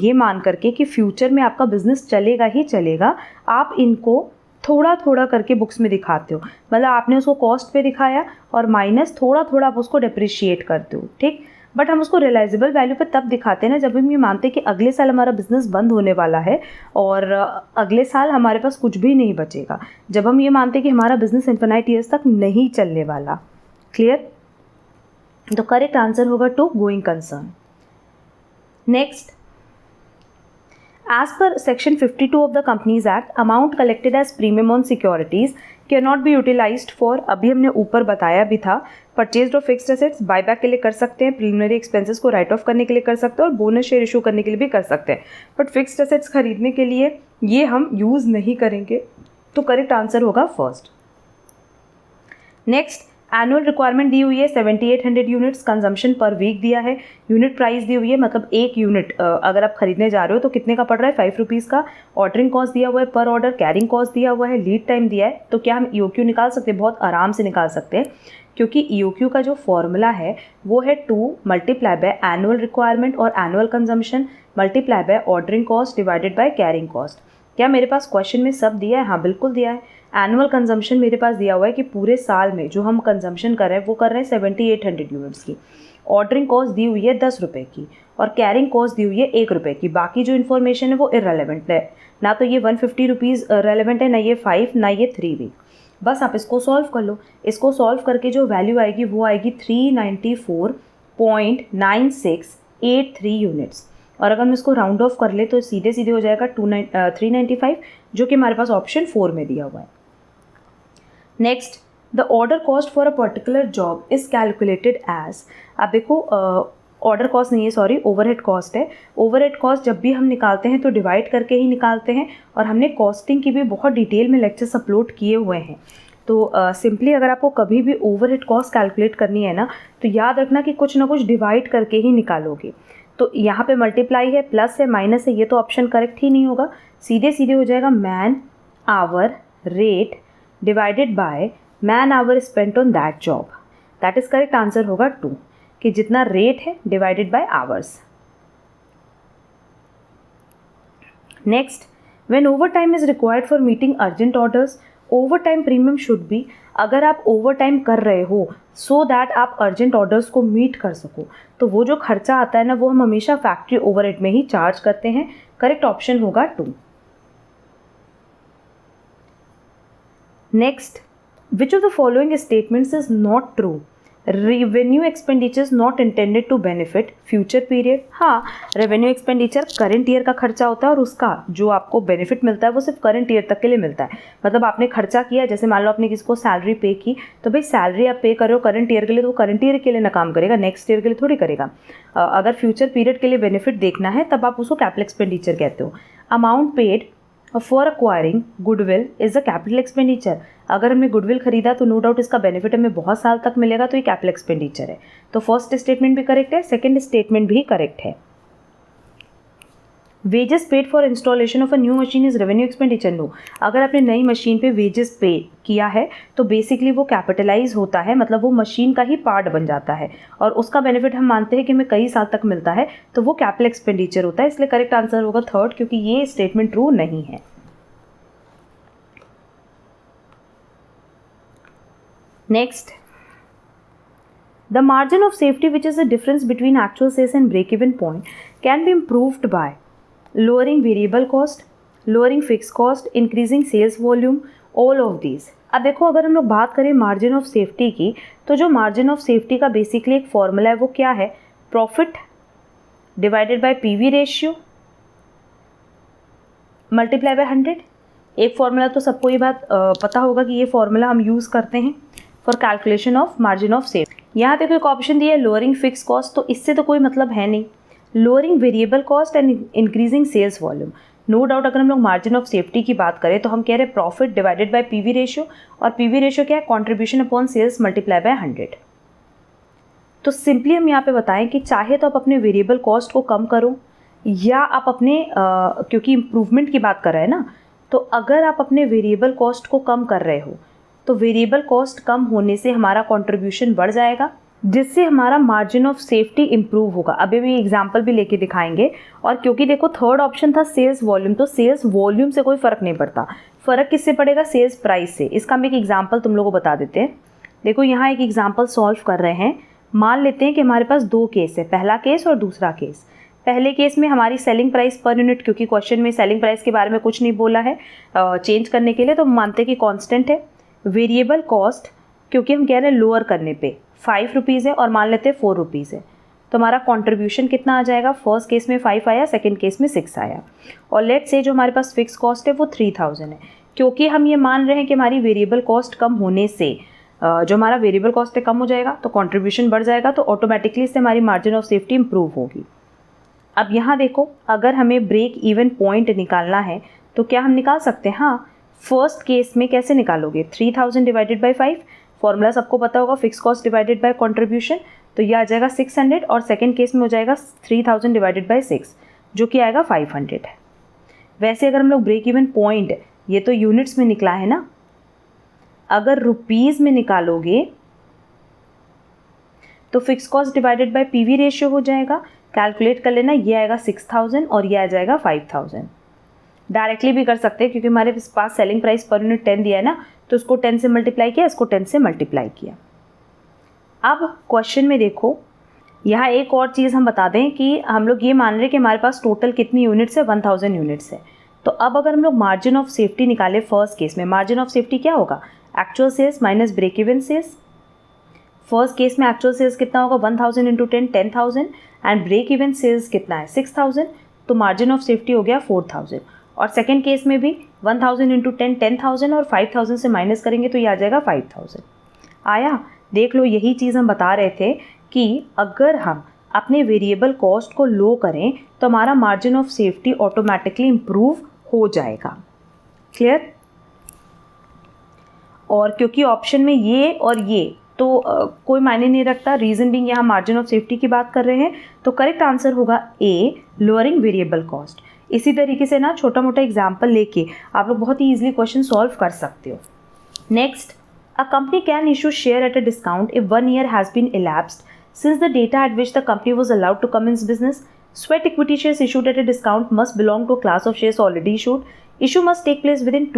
ये मान करके कि फ्यूचर में आपका बिजनेस चलेगा ही चलेगा, आप इनको थोड़ा थोड़ा करके बुक्स में दिखाते हो। मतलब आपने उसको कॉस्ट पे दिखाया और माइनस थोड़ा थोड़ा आप उसको डेप्रिशिएट करते हो, ठीक? बट हम उसको रियलाइजेबल वैल्यू पे तब दिखाते हैं ना जब हम ये मानते हैं कि अगले साल हमारा बिजनेस बंद होने वाला है और अगले साल हमारे पास कुछ भी नहीं बचेगा, जब हम ये मानते हैं कि हमारा बिजनेस इन्फिनाइट ईयर्स तक नहीं चलने वाला। क्लियर? तो करेक्ट आंसर होगा 2, going concern. Next, as per section 52 of the companies act amount collected as premium on securities cannot be utilized for, अभी हमने ऊपर बताया भी था, purchased of fixed assets buyback के लिए कर सकते हैं, प्रिलिमिनरी एक्सपेंसेस को राइट ऑफ करने के लिए कर सकते हैं और बोनस शेयर इशू करने के लिए भी कर सकते हैं। बट फिक्स्ड एसेट्स खरीदने के लिए ये हम यूज़ नहीं करेंगे, तो करेक्ट आंसर होगा फर्स्ट। नेक्स्ट, एनुअल रिक्वायरमेंट दी हुई है 7800 यूनिट्स, कंजम्पशन पर वीक दिया है, यूनिट प्राइस दी हुई है, मतलब एक यूनिट अगर आप खरीदने जा रहे हो तो कितने का पड़ रहा है? 5 रुपीज़ का। ऑर्डरिंग कॉस्ट दिया हुआ है पर ऑर्डर, कैरिंग कॉस्ट दिया हुआ है, लीड टाइम दिया है। तो क्या हम EOQ निकाल सकते हैं? बहुत आराम से निकाल सकते हैं, क्योंकि EOQ का जो फॉर्मूला है वो है 2 मल्टीप्लाई बाय एनुअल रिक्वायरमेंट और annual consumption multiply by ordering cost divided by carrying cost. क्या मेरे पास क्वेश्चन में सब दिया है? हाँ बिल्कुल दिया है। एनुअल कंजम्पशन मेरे पास दिया हुआ है कि पूरे साल में जो हम कंजम्पशन कर रहे हैं वो कर रहे हैं 7800 यूनिट्स की। ऑर्डरिंग कॉस्ट दी हुई है 10 रुपये की और कैरिंग कॉस्ट दी हुई है 1 रुपये की। बाकी जो इन्फॉर्मेशन है वो इररेलेवेंट है, ना तो ये 150 रुपीज़ रेलेवेंट है, ना ये 5, ना ये 3 वीक। बस आप इसको सॉल्व कर लो। इसको सॉल्व करके जो वैल्यू आएगी वो आएगी 394.9683 यूनिट्स। और अगर हम इसको राउंड ऑफ कर ले तो सीधे सीधे हो जाएगा 395, जो कि हमारे पास ऑप्शन 4 में दिया हुआ है। Next, the order cost for a particular job is calculated as, अब देखो ऑर्डर कॉस्ट नहीं है, सॉरी, ओवरहेड कॉस्ट है। ओवरहेड कॉस्ट जब भी हम निकालते हैं तो डिवाइड करके ही निकालते हैं, और हमने कॉस्टिंग की भी बहुत डिटेल में लेक्चर्स अपलोड किए हुए हैं। तो सिंपली अगर आपको कभी भी ओवरहेड कॉस्ट कैलकुलेट करनी है ना तो याद रखना कि कुछ ना कुछ डिवाइड करके ही निकालोगे। तो यहाँ पे मल्टीप्लाई है, प्लस है, माइनस है, ये तो ऑप्शन करेक्ट ही नहीं होगा। सीधे सीधे हो जाएगा man hour rate divided by man hour spent on that job, that is correct answer होगा 2, कि जितना रेट है divided by hours. Next, when over time is required for meeting urgent orders, over time premium should be, अगर आप over time कर रहे हो so that आप अर्जेंट ऑर्डर्स को मीट कर सको, तो वो जो खर्चा आता है ना वो हम हमेशा फैक्ट्री ओवरहेड में ही चार्ज करते हैं। करेक्ट ऑप्शन होगा 2। Next, which of the following statements is not true? Revenue expenditures not intended to benefit future period. हाँ, रेवेन्यू एक्सपेंडिचर करंट ईयर का खर्चा होता है और उसका जो आपको बेनिफिट मिलता है वो सिर्फ करंट ईयर तक के लिए मिलता है। मतलब आपने खर्चा किया, जैसे मान लो आपने किसी को सैलरी पे की, तो भाई सैलरी आप पे कर रहे हो करंट ईयर के लिए, तो वो करंट ईयर के लिए ना काम करेगा, नेक्स्ट ईयर के लिए थोड़ी करेगा। अगर फ्यूचर पीरियड के लिए बेनिफिट देखना है तब आप उसको कैपिटल एक्सपेंडिचर कहते हो। Amount paid for acquiring goodwill is a capital expenditure. अगर हमने गुडविल खरीदा तो नो डाउट इसका बेनिफिट हमें बहुत साल तक मिलेगा, तो ये कैपिटल एक्सपेंडिचर है। तो फर्स्ट स्टेटमेंट भी करेक्ट है, सेकंड स्टेटमेंट भी करेक्ट है। Wages paid for installation of a new machine is revenue expenditure. No, अगर आपने नई मशीन पे वेजेस पे किया है तो बेसिकली वो कैपिटलाइज होता है, मतलब वो मशीन का ही पार्ट बन जाता है और उसका बेनिफिट हम मानते हैं कि हमें कई साल तक मिलता है, तो वो कैपिटल एक्सपेंडिचर होता है। इसलिए करेक्ट आंसर होगा 3rd, क्योंकि ये स्टेटमेंट ट्रू नहीं है। Next, the margin of safety, which is the difference between actual sales and break-even point, can be improved by lowering variable cost, lowering fixed cost, increasing sales volume, all of these. अब देखो, अगर हम लोग बात करें margin of safety की, तो जो मार्जिन ऑफ सेफ्टी का बेसिकली एक फॉर्मूला है वो क्या है? Profit divided by PV ratio multiply by 100। एक फॉर्मूला तो सबको ये बात पता होगा कि ये फॉर्मूला हम यूज़ करते हैं for calculation of margin of safety. यहाँ देखो एक ऑप्शन दिया है लोअरिंग फिक्स कॉस्ट, तो इससे तो कोई मतलब है नहीं। Lowering variable cost and increasing sales volume, no doubt अगर हम लोग मार्जिन ऑफ सेफ्टी की बात करें तो हम कह रहे हैं profit divided by PV ratio, और पीवी रेशियो क्या है? Contribution upon sales multiply by 100। तो सिंपली हम यहाँ पे बताएं कि चाहे तो आप अपने वेरिएबल कॉस्ट को कम करो, या आप अपने क्योंकि इम्प्रूवमेंट की बात कर रहे हैं ना, तो अगर आप अपने वेरिएबल कॉस्ट को कम कर रहे हो तो वेरिएबल कॉस्ट कम होने से हमारा कंट्रीब्यूशन बढ़ जाएगा, जिससे हमारा मार्जिन ऑफ सेफ्टी इंप्रूव होगा। अभी भी एग्जांपल भी लेके दिखाएंगे। और क्योंकि देखो 3rd ऑप्शन था सेल्स वॉल्यूम, तो सेल्स वॉल्यूम से कोई फ़र्क नहीं पड़ता, फ़र्क किससे पड़ेगा? सेल्स प्राइस से। इसका हम एक एग्जांपल तुम लोगों को बता देते हैं। देखो यहाँ एक एग्जांपल सॉल्व कर रहे हैं। मान लेते हैं कि हमारे पास 2 केस है, पहला केस और दूसरा केस। पहले केस में हमारी सेलिंग प्राइस पर यूनिट, क्योंकि क्वेश्चन में सेलिंग प्राइस के बारे में कुछ नहीं बोला है चेंज करने के लिए, तो मानते हैं कि कांस्टेंट है। वेरिएबल कॉस्ट क्योंकि हम कह रहे हैं लोअर करने पे 5 रुपीज़ है और मान लेते हैं 4 रुपीज़ है, तो हमारा कंट्रीब्यूशन कितना आ जाएगा? फर्स्ट केस में 5 आया, सेकंड केस में 6 आया। और लेट्स से जो हमारे पास फिक्स कॉस्ट है वो 3000 है। क्योंकि हम ये मान रहे हैं कि हमारी वेरिएबल कॉस्ट कम होने से जो हमारा वेरिएबल कॉस्ट है कम हो जाएगा, तो कंट्रीब्यूशन बढ़ जाएगा, तो ऑटोमेटिकली इससे हमारी मार्जिन ऑफ सेफ्टी इंप्रूव होगी। अब यहाँ देखो, अगर हमें ब्रेक इवन पॉइंट निकालना है तो क्या हम निकाल सकते हैं? हाँ, फर्स्ट केस में कैसे निकालोगे? 3000 डिवाइडेड बाई 5, फॉर्मूला सबको पता होगा, fix cost divided by contribution, तो ये आ जाएगा 600, और सेकंड केस में हो जाएगा 3000 डिवाइडेड बाय 6, जो कि आएगा 500 है। वैसे अगर हम लोग ब्रेक इवन पॉइंट, ये तो यूनिट्स में निकला है ना, अगर रुपीज़ में निकालोगे तो fix cost divided by PV ratio हो जाएगा। कैलकुलेट कर लेना, ये आएगा 6000 और ये आ जाएगा 5000। डायरेक्टली भी कर सकते हैं क्योंकि हमारे पास सेलिंग प्राइस पर यूनिट 10 दिया है ना, तो इसको 10 से मल्टीप्लाई किया, इसको 10 से मल्टीप्लाई किया। अब क्वेश्चन में देखो, यहाँ एक और चीज़ हम बता दें कि हम लोग ये मान रहे हैं कि हमारे पास टोटल कितनी यूनिट्स है? 1000 यूनिट्स है। तो अब अगर हम लोग मार्जिन ऑफ सेफ्टी निकाले फर्स्ट केस में, मार्जिन ऑफ सेफ्टी क्या होगा? Actual sales minus break even sales. First case में एक्चुअल सेल्स कितना होगा? 1000 into 10 10,000, and break even sales कितना है? 6000, तो मार्जिन ऑफ सेफ्टी हो गया 4000। और सेकेंड केस में भी 1000 इंटू 10 10,000 और 5000 से माइनस करेंगे तो ये आ जाएगा 5000। आया? देख लो, यही चीज़ हम बता रहे थे कि अगर हम अपने वेरिएबल कॉस्ट को लो करें तो हमारा margin of safety automatically improve हो जाएगा। क्लियर? और क्योंकि ऑप्शन में ये और ये तो कोई मायने नहीं रखता, रीज़न बिंग यहाँ मार्जिन ऑफ सेफ्टी की बात कर रहे हैं, तो करेक्ट आंसर होगा ए, लोअरिंग वेरिएबल कॉस्ट। इसी तरीके से ना छोटा मोटा एग्जाम्पल लेके आप लोग बहुत ही ईजिली क्वेश्चन सॉल्व कर सकते हो। Next, a company can issue share at a discount if 1 year has been elapsed since the data at which the company was allowed to commence business. Sweat equity shares issued at a discount must belong to a class of shares already issued. Issue must take place within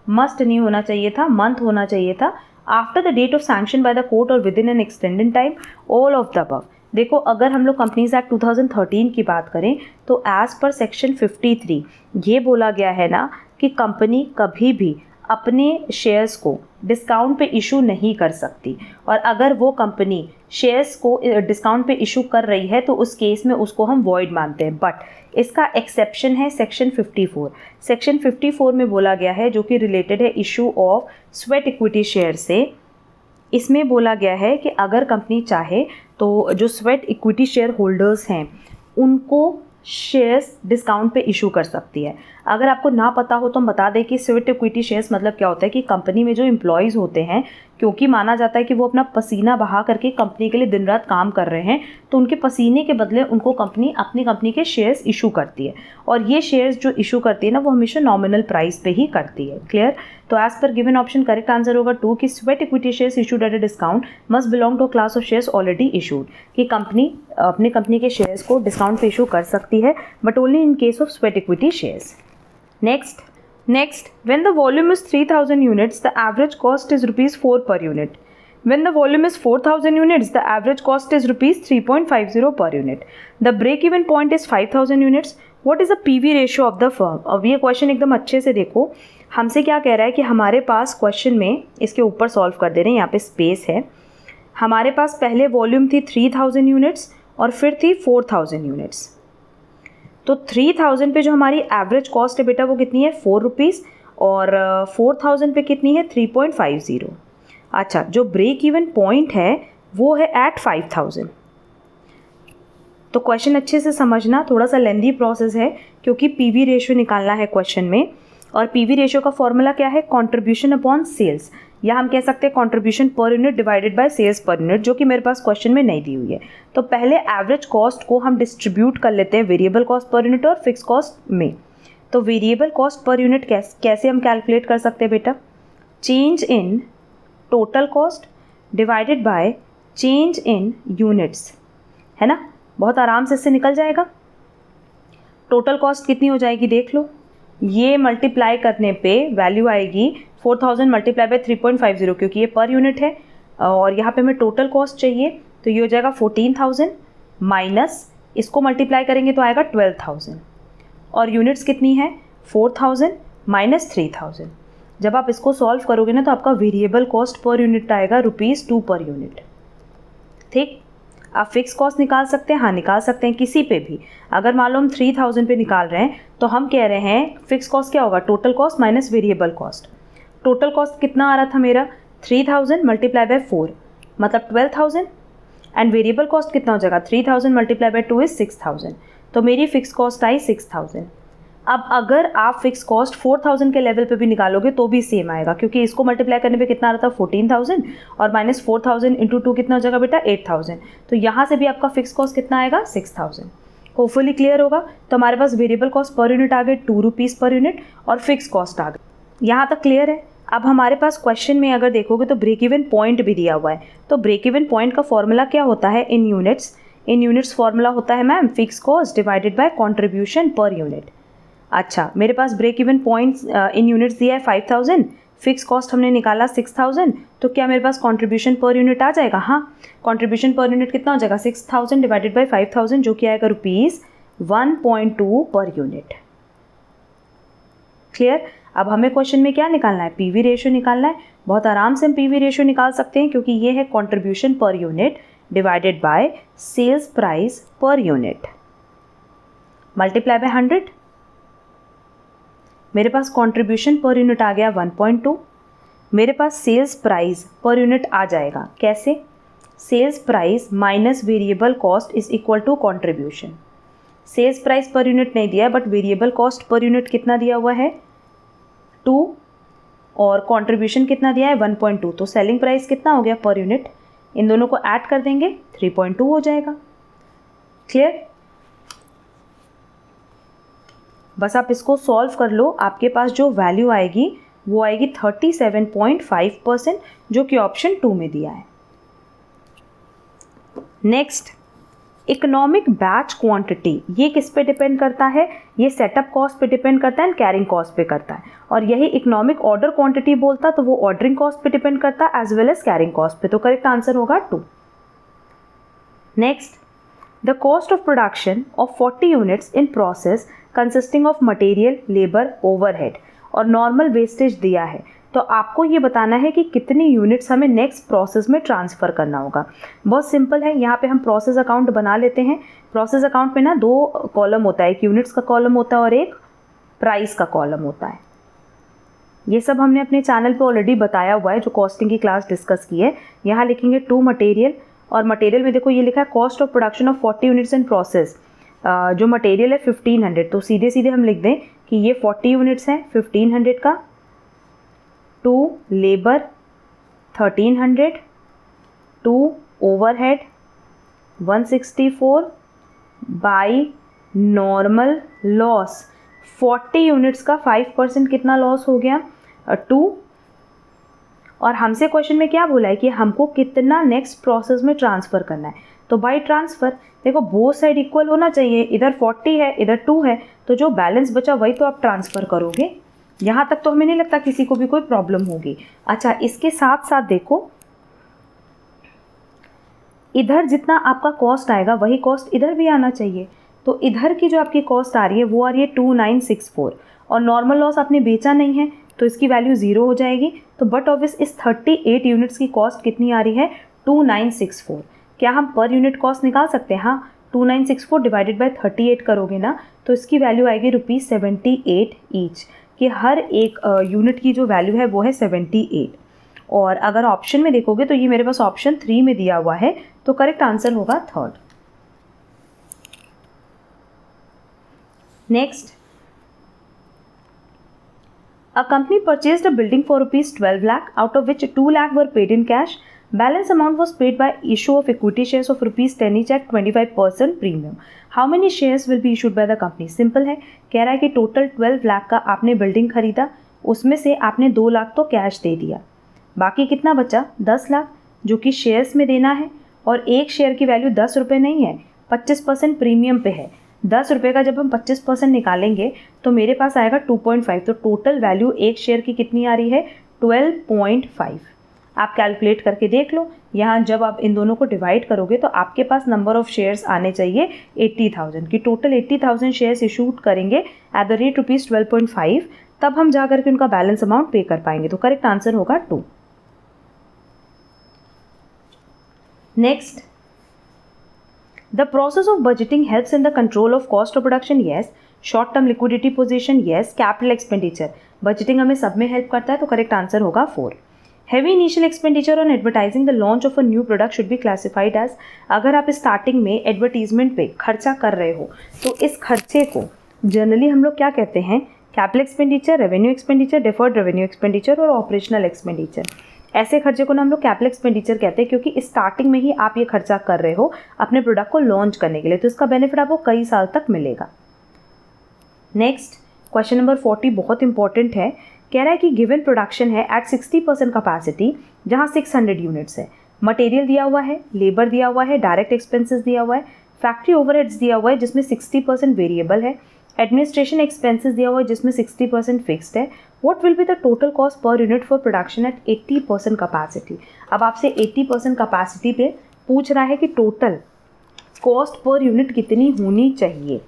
must नहीं होना चाहिए था, month होना चाहिए था। After the date of sanction by the court और within an extended time, all of the above. देखो अगर हम लोग कंपनीज एक्ट 2013 की बात करें तो एज पर सेक्शन 53 ये बोला गया है ना कि कंपनी कभी भी अपने शेयर्स को डिस्काउंट पे इशू नहीं कर सकती, और अगर वो कंपनी शेयर्स को डिस्काउंट पे इशू कर रही है तो उस केस में उसको हम वॉइड मानते हैं। बट इसका एक्सेप्शन है सेक्शन 54। सेक्शन 54 में बोला गया है, जो कि रिलेटेड है issue of sweat equity share से। इसमें बोला गया है कि अगर कंपनी चाहे तो जो स्वेट इक्विटी शेयर होल्डर्स हैं उनको शेयर्स डिस्काउंट पे इशू कर सकती है। अगर आपको ना पता हो तो हम बता दें कि स्वेट इक्विटी शेयर्स मतलब क्या होता है कि कंपनी में जो एम्प्लॉयज़ होते हैं, क्योंकि माना जाता है कि वो अपना पसीना बहा करके कंपनी के लिए दिन रात काम कर रहे हैं, तो उनके पसीने के बदले उनको कंपनी अपनी कंपनी के शेयर्स इशू करती है, और ये शेयर्स जो इशू करती है ना वो हमेशा नॉमिनल प्राइस पे ही करती है। क्लियर? तो as per given option correct answer होगा 2 कि sweat equity shares issued at a discount must belong to class of shares already issued, कि कंपनी अपनी कंपनी के शेयर्स को डिस्काउंट पे इशू कर सकती है, but only in case of sweat equity shares. Next, when the volume is 3000 units, the average cost is rupees 4 per unit. When the volume is 4000 units, the average cost is rupees 3.50 per unit. The break-even point is 5000 units. What is the PV ratio of the firm? अब ये question एकदम अच्छे से देखो, हमसे क्या कह रहा है कि हमारे पास क्वेश्चन में इसके ऊपर सॉल्व कर दे रहे हैं, यहाँ पे स्पेस है। हमारे पास पहले वॉल्यूम थी 3000 यूनिट्स और फिर थी 4000 यूनिट्स। तो 3000 पे जो हमारी एवरेज कॉस्ट है बेटा वो कितनी है 4 रुपीज़, और 4000 पे कितनी है 3.50। अच्छा, जो ब्रेक इवन पॉइंट है वो है एट 5000। तो क्वेश्चन अच्छे से समझना, थोड़ा सा लेंदी प्रोसेस है क्योंकि पीवी रेशियो निकालना है क्वेश्चन में, और पीवी रेशियो का फॉर्मूला क्या है, कंट्रीब्यूशन अपॉन सेल्स, या हम कह सकते हैं contribution per unit divided by sales per unit, जो कि मेरे पास क्वेश्चन में नहीं दी हुई है। तो पहले एवरेज कॉस्ट को हम डिस्ट्रीब्यूट कर लेते हैं वेरिएबल कॉस्ट पर यूनिट और फिक्स कॉस्ट में। तो वेरिएबल कॉस्ट पर यूनिट कैसे हम कैलकुलेट कर सकते हैं बेटा, change in total cost divided by change in units, है ना। बहुत आराम से इससे निकल जाएगा। टोटल कॉस्ट कितनी हो जाएगी देख लो, ये मल्टीप्लाई करने पे वैल्यू आएगी 4000 मल्टीप्लाई बाय 3.50, क्योंकि ये पर यूनिट है और यहाँ पे हमें टोटल कॉस्ट चाहिए, तो ये हो जाएगा 14000 माइनस इसको मल्टीप्लाई करेंगे तो आएगा 12000, और यूनिट्स कितनी है 4000 माइनस 3000। जब आप इसको सॉल्व करोगे ना तो आपका वेरिएबल कॉस्ट पर यूनिट आएगा ₹2 पर यूनिट। ठीक, आप फिक्स कॉस्ट निकाल सकते हैं, हाँ निकाल सकते हैं किसी पे भी। अगर मान लो हम 3000 पे निकाल रहे हैं तो हम कह रहे हैं फिक्स कॉस्ट क्या होगा, total cost minus variable cost. Total cost कितना आ रहा था मेरा 3000 मल्टीप्लाई बाय 4 मतलब 12000, एंड वेरिएबल कॉस्ट कितना हो जाएगा 3000 मल्टीप्लाई बाय 2 इज 6000, तो मेरी फिक्स कॉस्ट आई 6000। अब अगर आप फिक्स कॉस्ट 4000 के लेवल पे भी निकालोगे तो भी सेम आएगा, क्योंकि इसको मल्टीप्लाई करने पे कितना आ रहा था 14000 और माइनस 4000 इंटू 2 कितना हो जाएगा बेटा 8000, तो यहाँ से भी आपका फिक्स कॉस्ट कितना आएगा 6000। होपफुली क्लियर होगा। तो हमारे पास वेरिएबल कॉस्ट पर यूनिट आ गए ₹2 पर यूनिट और फिक्स कॉस्ट आ गई। यहाँ तक क्लियर है। अब हमारे पास क्वेश्चन में अगर देखोगे तो ब्रेक इवन पॉइंट भी दिया हुआ है, तो ब्रेक इवन पॉइंट का फॉर्मूला क्या होता है in units, in units formula होता है ma'am fix cost divided by contribution per unit. अच्छा, मेरे पास break even points in units दिया है 5000, फिक्स कॉस्ट हमने निकाला 6000, तो क्या मेरे पास कंट्रीब्यूशन पर यूनिट आ जाएगा, हाँ कंट्रीब्यूशन पर यूनिट कितना हो जाएगा 6000 डिवाइडेड बाय 5000, जो कि आएगा ₹1.2 पर यूनिट। क्लियर। अब हमें क्वेश्चन में क्या निकालना है, पीवी रेशियो निकालना है। बहुत आराम से हम पीवी रेशियो निकाल सकते हैं, क्योंकि ये है contribution per unit divided by sales price per unit multiply by 100। मेरे पास कंट्रीब्यूशन पर यूनिट आ गया 1.2, मेरे पास सेल्स प्राइस पर यूनिट आ जाएगा कैसे, sales price minus variable cost is equal to contribution. Sales price per unit नहीं दिया है, but variable cost per unit कितना दिया हुआ है 2 और कंट्रीब्यूशन कितना दिया है 1.2, तो सेलिंग प्राइस कितना हो गया पर यूनिट, इन दोनों को ऐड कर देंगे 3.2 हो जाएगा। क्लियर। बस आप इसको सॉल्व कर लो, आपके पास जो वैल्यू आएगी वो आएगी 37.5%, जो कि ऑप्शन 2 में दिया है। नेक्स्ट, इकोनॉमिक बैच क्वांटिटी ये किस पे डिपेंड करता है, ये सेटअप कॉस्ट पे डिपेंड करता है एंड कैरिंग कॉस्ट पे करता है, और यही इकोनॉमिक ऑर्डर क्वांटिटी बोलता तो वो ऑर्डरिंग कॉस्ट पे डिपेंड करता है as well as carrying cost पे। तो करेक्ट आंसर होगा 2। Next, the cost of production of 40 units in process consisting of material, labour, overhead और नॉर्मल वेस्टेज दिया है, तो आपको ये बताना है कि कितनी यूनिट्स हमें नेक्स्ट प्रोसेस में ट्रांसफ़र करना होगा। बहुत सिंपल है, यहाँ पे हम प्रोसेस अकाउंट बना लेते हैं। प्रोसेस अकाउंट में ना 2 कॉलम होता है, एक यूनिट्स का कॉलम होता है और एक प्राइस का कॉलम होता है। ये सब हमने अपने चैनल पे ऑलरेडी बताया हुआ है, जो कॉस्टिंग की क्लास डिस्कस की है। यहाँ लिखेंगे 2 मटेरियल, और मटेरियल में देखो ये लिखा है cost of production of 40 units in process. जो मटेरियल है 1500, तो सीधे सीधे हम लिख दें कि ये 40 यूनिट्स हैं 1500 का, 2 labour 1300, 2 overhead 164 by normal loss. 40 units का 5% कितना लॉस हो गया, 2। और हमसे क्वेश्चन में क्या बोला है कि हमको कितना नेक्स्ट प्रोसेस में ट्रांसफ़र करना है। तो बाई ट्रांसफ़र देखो बोथ साइड इक्वल होना चाहिए, इधर 40 है इधर 2 है, तो जो बैलेंस बचा वही तो आप ट्रांसफ़र करोगे। यहाँ तक तो हमें नहीं लगता किसी को भी कोई प्रॉब्लम होगी। अच्छा, इसके साथ साथ देखो इधर जितना आपका कॉस्ट आएगा वही कॉस्ट इधर भी आना चाहिए। तो इधर की जो आपकी कॉस्ट आ रही है वो आ रही है 2964, और नॉर्मल लॉस आपने बेचा नहीं है तो इसकी वैल्यू 0 हो जाएगी। तो बट ऑब्वियस इस 38 यूनिट्स की कॉस्ट कितनी आ रही है, 2964। क्या हम पर यूनिट कॉस्ट निकाल सकते हैं? हाँ, 2964 डिवाइडेड बाय 38 करोगे ना तो इसकी वैल्यू आएगी ₹78 ईच, कि हर एक यूनिट की जो वैल्यू है वो है 78। और अगर ऑप्शन में देखोगे तो ये मेरे पास ऑप्शन 3 में दिया हुआ है, तो करेक्ट आंसर होगा 3rd। Next, a company purchased a building for ₹12 lakh, out of which 2 lakh were paid in cash. Balance amount was paid by issue of equity shares of ₹10 each at 25% premium. How many shares will be issued by the company? Simple है, कह रहा है कि total 12 lakh का आपने building खरीदा, उसमें से आपने 2 लाख तो कैश दे दिया, बाकी कितना बचा 10 लाख, जो कि शेयर्स में देना है। और एक शेयर की वैल्यू 10 रुपये नहीं है, 25% प्रीमियम पे है। 10 रुपये का जब हम 25% निकालेंगे तो मेरे पास आएगा 2.5, तो टोटल वैल्यू एक शेयर की कितनी आ रही है 12.5। आप कैलकुलेट करके देख लो, यहाँ जब आप इन दोनों को डिवाइड करोगे तो आपके पास नंबर ऑफ शेयर्स आने चाहिए 80,000 की। टोटल 80,000 शेयर्स इशूड करेंगे एट द रेट ₹12.5, तब हम जा करके उनका बैलेंस अमाउंट पे कर पाएंगे। तो करेक्ट आंसर होगा 2। Next, the process of budgeting helps in the control of cost of production, yes. short term liquidity position, yes. capital expenditure, budgeting हमें सब में हेल्प करता है, तो करेक्ट आंसर होगा 4। heavy initial expenditure on advertising the launch of a new product should be classified as, अगर आप starting में एडवर्टीजमेंट पे खर्चा कर रहे हो तो इस खर्चे को जनरली हम लोग क्या कहते हैं, capital expenditure, revenue expenditure, deferred revenue expenditure और ऑपरेशनल एक्सपेंडिचर। ऐसे खर्चे को ना हम लोग कैपिटल एक्सपेंडिचर कहते हैं, क्योंकि स्टार्टिंग में ही आप ये खर्चा कर रहे हो अपने प्रोडक्ट को लॉन्च करने के लिए, तो इसका बेनिफिट आपको कई साल तक मिलेगा। नेक्स्ट, क्वेश्चन नंबर 40 बहुत इंपॉर्टेंट है। कह रहा है कि गिवन प्रोडक्शन है एट 60% कैपेसिटी, जहाँ 600 यूनिट्स है, मटेरियल दिया हुआ है, लेबर दिया हुआ है, डायरेक्ट एक्सपेंसेस दिया हुआ है, फैक्ट्री ओवरहेड्स दिया हुआ है जिसमें 60% वेरिएबल है, एडमिनिस्ट्रेशन एक्सपेंसेस दिया हुआ है जिसमें 60% फिक्स्ड है। What will be the total cost per unit for production at 80% capacity. अब आपसे 80% कैपेसिटी पे पूछ रहा है कि टोटल कॉस्ट पर यूनिट कितनी होनी चाहिए।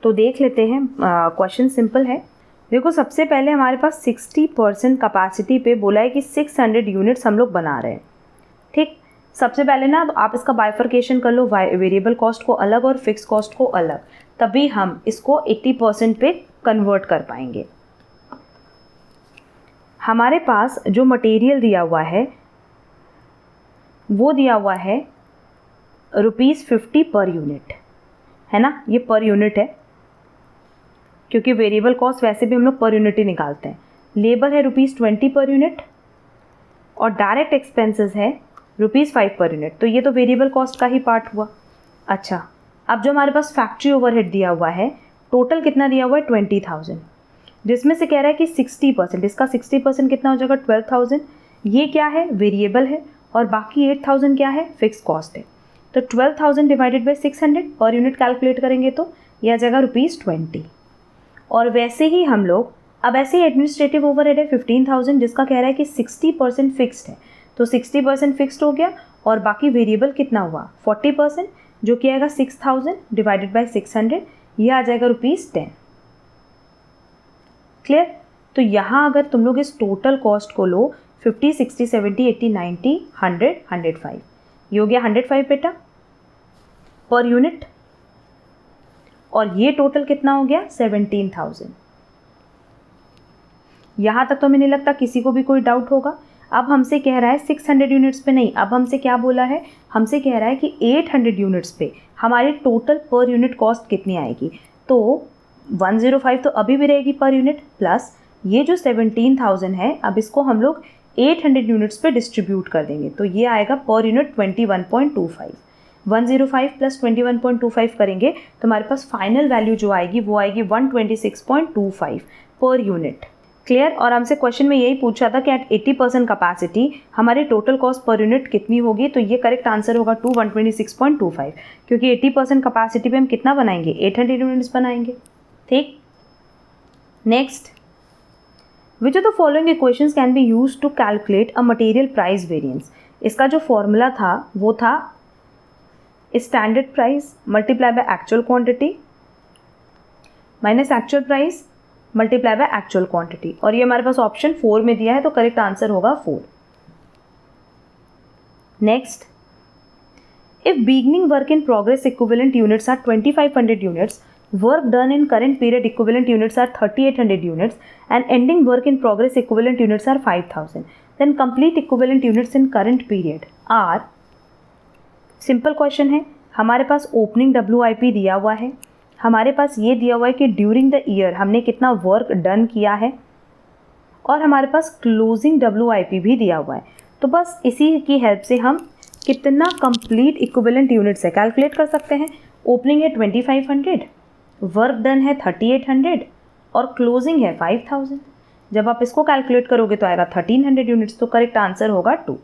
तो देख लेते हैं, क्वेश्चन सिंपल है। देखो, सबसे पहले हमारे पास 60% कैपेसिटी पे बोला है कि 600 यूनिट्स हम लोग बना रहे हैं। ठीक, सबसे पहले ना आप इसका बाइफर्केशन कर लो, वेरिएबल कॉस्ट को अलग और फिक्स कॉस्ट को अलग, तभी हम इसको 80% पे कन्वर्ट कर पाएंगे। हमारे पास जो मटेरियल दिया हुआ है वो दिया हुआ है ₹50 पर यूनिट, है ना, ये पर यूनिट है क्योंकि वेरिएबल कॉस्ट वैसे भी हम लोग पर यूनिट ही निकालते हैं। लेबर है ₹20 पर यूनिट और डायरेक्ट एक्सपेंसेस है ₹5 पर यूनिट, तो ये तो वेरिएबल कॉस्ट का ही पार्ट हुआ। अच्छा, अब जो हमारे पास फैक्ट्री ओवरहेड दिया हुआ है, टोटल कितना दिया हुआ है 20,000, जिसमें से कह रहा है कि 60%, इसका 60% कितना हो जाएगा 12,000। ये क्या है, वेरिएबल है, और बाकी 8,000 क्या है, फिक्स कॉस्ट है। तो 12,000 divided by 600 per unit calculate करेंगे तो यह आ जाएगा ₹20। और वैसे ही हम लोग अब ऐसे ही एडमिनिस्ट्रेटिव ओवरहेड है 15,000 जिसका कह रहा है कि 60% फिक्स्ड है, तो 60% फिक्स्ड हो गया और बाकी वेरिएबल कितना हुआ 40%, जो कि आएगा 6,000 डिवाइडेड बाई 600, यह आ जाएगा ₹10। क्लियर। तो यहाँ अगर तुम लोग इस टोटल कॉस्ट को लो 50, 60, 70, 80, 90, 100, 105, ये हो गया 105 बेटा पर यूनिट, और ये टोटल कितना हो गया 17,000। यहाँ तक तो हमें नहीं लगता किसी को भी कोई डाउट होगा। अब हमसे कह रहा है 600 यूनिट्स पे नहीं, अब हमसे क्या बोला है, हमसे कह रहा है कि 800 यूनिट्स पे हमारी टोटल पर यूनिट कॉस्ट कितनी आएगी। तो 105 तो अभी भी रहेगी पर यूनिट, प्लस ये जो 17,000 है अब इसको हम लोग 800 यूनिट्स पे डिस्ट्रीब्यूट कर देंगे, तो ये आएगा पर यूनिट 21.25। 105 प्लस 21.25 करेंगे तो हमारे पास फाइनल वैल्यू जो आएगी वो आएगी 126.25 पर यूनिट। क्लियर। और हमसे क्वेश्चन में यही पूछा था कि एट 80% कैपेसिटी हमारी टोटल कॉस्ट पर यूनिट कितनी होगी, तो ये करेक्ट आंसर होगा 126.25, क्योंकि 80% कैपेसिटी पे हम कितना बनाएंगे 800 यूनिट्स बनाएंगे। ठीक। Next, which of the following equations can be use to calculate a material price variance. इसका जो फॉर्मूला था वो था standard price multiply by actual quantity minus actual price multiply by actual quantity, और ये हमारे पास ऑप्शन 4 में दिया है, तो करेक्ट आंसर होगा 4। Next, if beginning work in progress equivalent units are 2500 units, work done in current period equivalent units are 3800 units and ending work in progress equivalent units are 5000, then complete equivalent units in current period are, simple question है, हमारे पास opening WIP दिया हुआ है, हमारे पास ये दिया हुआ है कि ड्यूरिंग द ईयर हमने कितना वर्क डन किया है, और हमारे पास क्लोजिंग WIP भी दिया हुआ है। तो बस इसी की हेल्प से हम कितना कंप्लीट इक्विवेलेंट यूनिट्स है कैलकुलेट कर सकते हैं। ओपनिंग है 2500, वर्क डन है 3800 और क्लोजिंग है 5000। जब आप इसको कैलकुलेट करोगे तो आएगा 1300 यूनिट्स, तो करेक्ट आंसर होगा 2।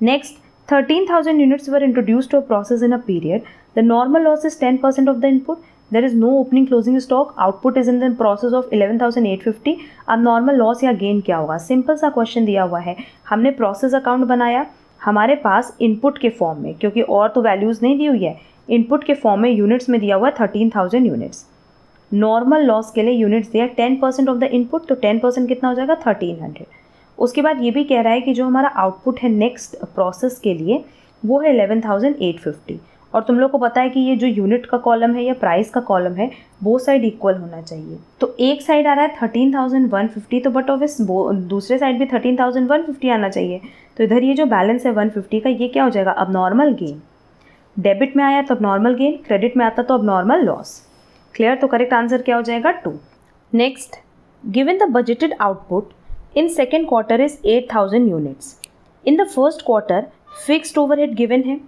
Next, 13,000 units were introduced to a process in a period. The normal loss is 10% of the input. There is no opening closing stock. Output is in the process of 11,850. अब normal loss या gain क्या होगा, simple सा question दिया हुआ है, हमने process account बनाया, हमारे पास इनपुट के फॉर्म में, क्योंकि और तो वैल्यूज़ नहीं दी हुई है, इनपुट के फॉर्म में यूनिट्स में दिया हुआ है 13,000 यूनिट्स। नॉर्मल लॉस के लिए यूनिट्स दिया 10% ऑफ द इनपुट, तो 10% कितना हो जाएगा 1300। उसके बाद ये भी कह रहा है कि जो हमारा आउटपुट है नेक्स्ट प्रोसेस के लिए वो है 11,850, और तुम लोग को पता है कि ये जो यूनिट का कॉलम है या प्राइस का कॉलम है वो साइड इक्वल होना चाहिए। तो एक साइड आ रहा है 13,150, तो बट ऑब्वियस दूसरे साइड भी 13,150 आना चाहिए, तो इधर ये जो बैलेंस है 150 का ये क्या हो जाएगा अब नॉर्मल गेन। डेबिट में आया तो अब नॉर्मल गेन, क्रेडिट में आता तो अब नॉर्मल लॉस। क्लियर। तो करेक्ट आंसर क्या हो जाएगा 2। Next, given the budgeted output in second quarter is 8,000 units. In the first quarter fixed overhead given है,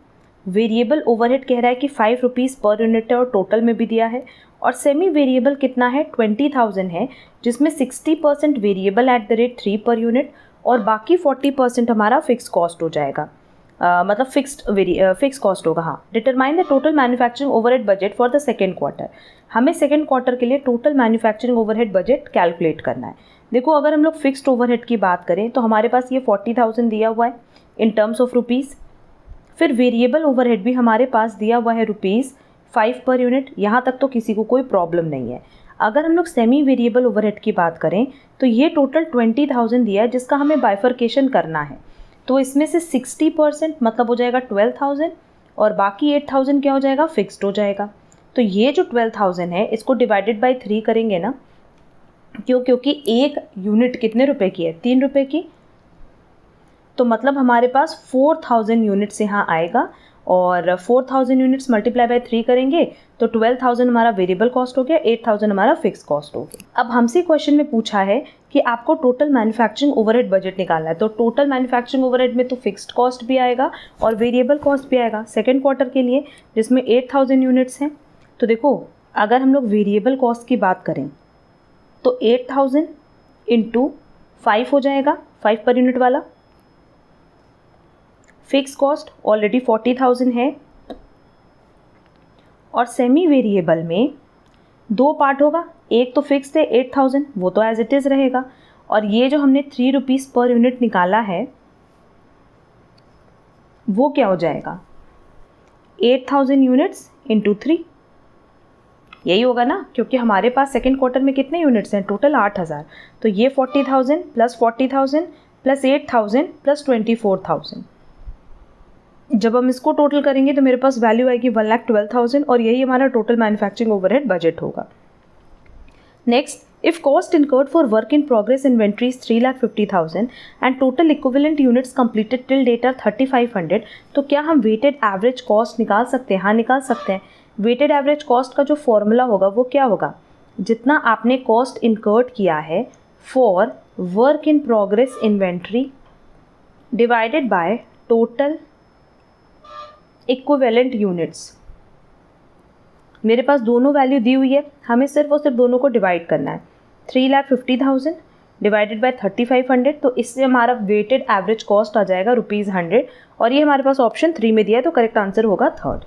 वेरिएबल ओवरहेड कह रहा है कि 5 रुपीज़ पर यूनिट है और टोटल में भी दिया है, और सेमी वेरिएबल कितना है 20,000 है, जिसमें 60% variable at the rate 3 per unit और बाकी 40% हमारा फिक्स कॉस्ट हो जाएगा, मतलब फिक्स कॉस्ट होगा। हाँ, determine the total manufacturing overhead budget for the second quarter. हमें सेकेंड क्वार्टर के लिए total manufacturing overhead budget calculate करना है। देखो, अगर हम लोग फिक्स्ड ओवरहेड की बात करें तो हमारे पास ये 40,000 दिया हुआ है इन टर्म्स ऑफ रुपीज़, फिर वेरिएबल ओवरहेड भी हमारे पास दिया हुआ है ₹5 पर यूनिट, यहाँ तक तो किसी को कोई प्रॉब्लम नहीं है। अगर हम लोग सेमी वेरिएबल ओवरहेड की बात करें तो ये टोटल 20,000 दिया है जिसका हमें बाइफर्केशन करना है, तो इसमें से 60% मतलब हो जाएगा 12,000 और बाकी 8,000 क्या हो जाएगा फिक्स्ड हो जाएगा। तो ये जो 12,000 है इसको डिवाइडेड बाई 3 करेंगे ना, क्योंकि एक यूनिट कितने रुपए की है 3 रुपए की, तो मतलब हमारे पास 4,000 यूनिट्स यहाँ आएगा, और 4,000 यूनिट्स मल्टीप्लाई बाय 3 करेंगे तो 12,000 हमारा वेरिएबल कॉस्ट हो गया, 8,000 हमारा फिक्स कॉस्ट हो गया। अब हमसे क्वेश्चन में पूछा है कि आपको टोटल मैन्युफैक्चरिंग ओवरहेड बजट निकालना है, तो टोटल मैन्युफैक्चरिंग ओवरहेड में तो फिक्स्ड कॉस्ट भी आएगा और वेरिएबल कॉस्ट भी आएगा सेकेंड क्वार्टर के लिए, जिसमें 8,000 यूनिट्स हैं। तो देखो, अगर हम लोग वेरिएबल कॉस्ट की बात करें तो 8,000 इंटू 5 हो जाएगा, 5 पर यूनिट वाला। फिक्स कॉस्ट ऑलरेडी 40,000 है, और सेमी वेरिएबल में 2 पार्ट होगा, एक तो फिक्स्ड है 8000, वो तो एज इट इज़ रहेगा, और ये जो हमने 3 रुपीज़ पर यूनिट निकाला है वो क्या हो जाएगा 8000 यूनिट्स इंटू 3, यही होगा ना, क्योंकि हमारे पास सेकेंड क्वार्टर में कितने यूनिट्स हैं टोटल 8000, तो ये 40,000 प्लस 40,000 प्लस 8000 प्लस 24,000, जब हम इसको टोटल करेंगे तो मेरे पास वैल्यू आएगी 1,12,000 और यही हमारा टोटल मैन्युफैक्चरिंग ओवरहेड बजट होगा। Next, if cost incurred for work in progress inventory is 3,50,000 and total equivalent units completed till date are 3,500, तो क्या हम वेटेड एवरेज कॉस्ट निकाल सकते हैं? हाँ, निकाल सकते हैं। वेटेड एवरेज कॉस्ट का जो फॉर्मूला होगा वो क्या होगा, जितना आपने कॉस्ट इनकर्ड किया है for work in progress inventory divided by total equivalent units. मेरे पास दोनों वैल्यू दी हुई है, हमें सिर्फ और सिर्फ दोनों को डिवाइड करना है। 3,50,000 डिवाइडेड बाय 3,500, तो इससे हमारा वेटेड एवरेज कॉस्ट आ जाएगा ₹100, और ये हमारे पास ऑप्शन 3 में दिया है, तो करेक्ट आंसर होगा 3rd।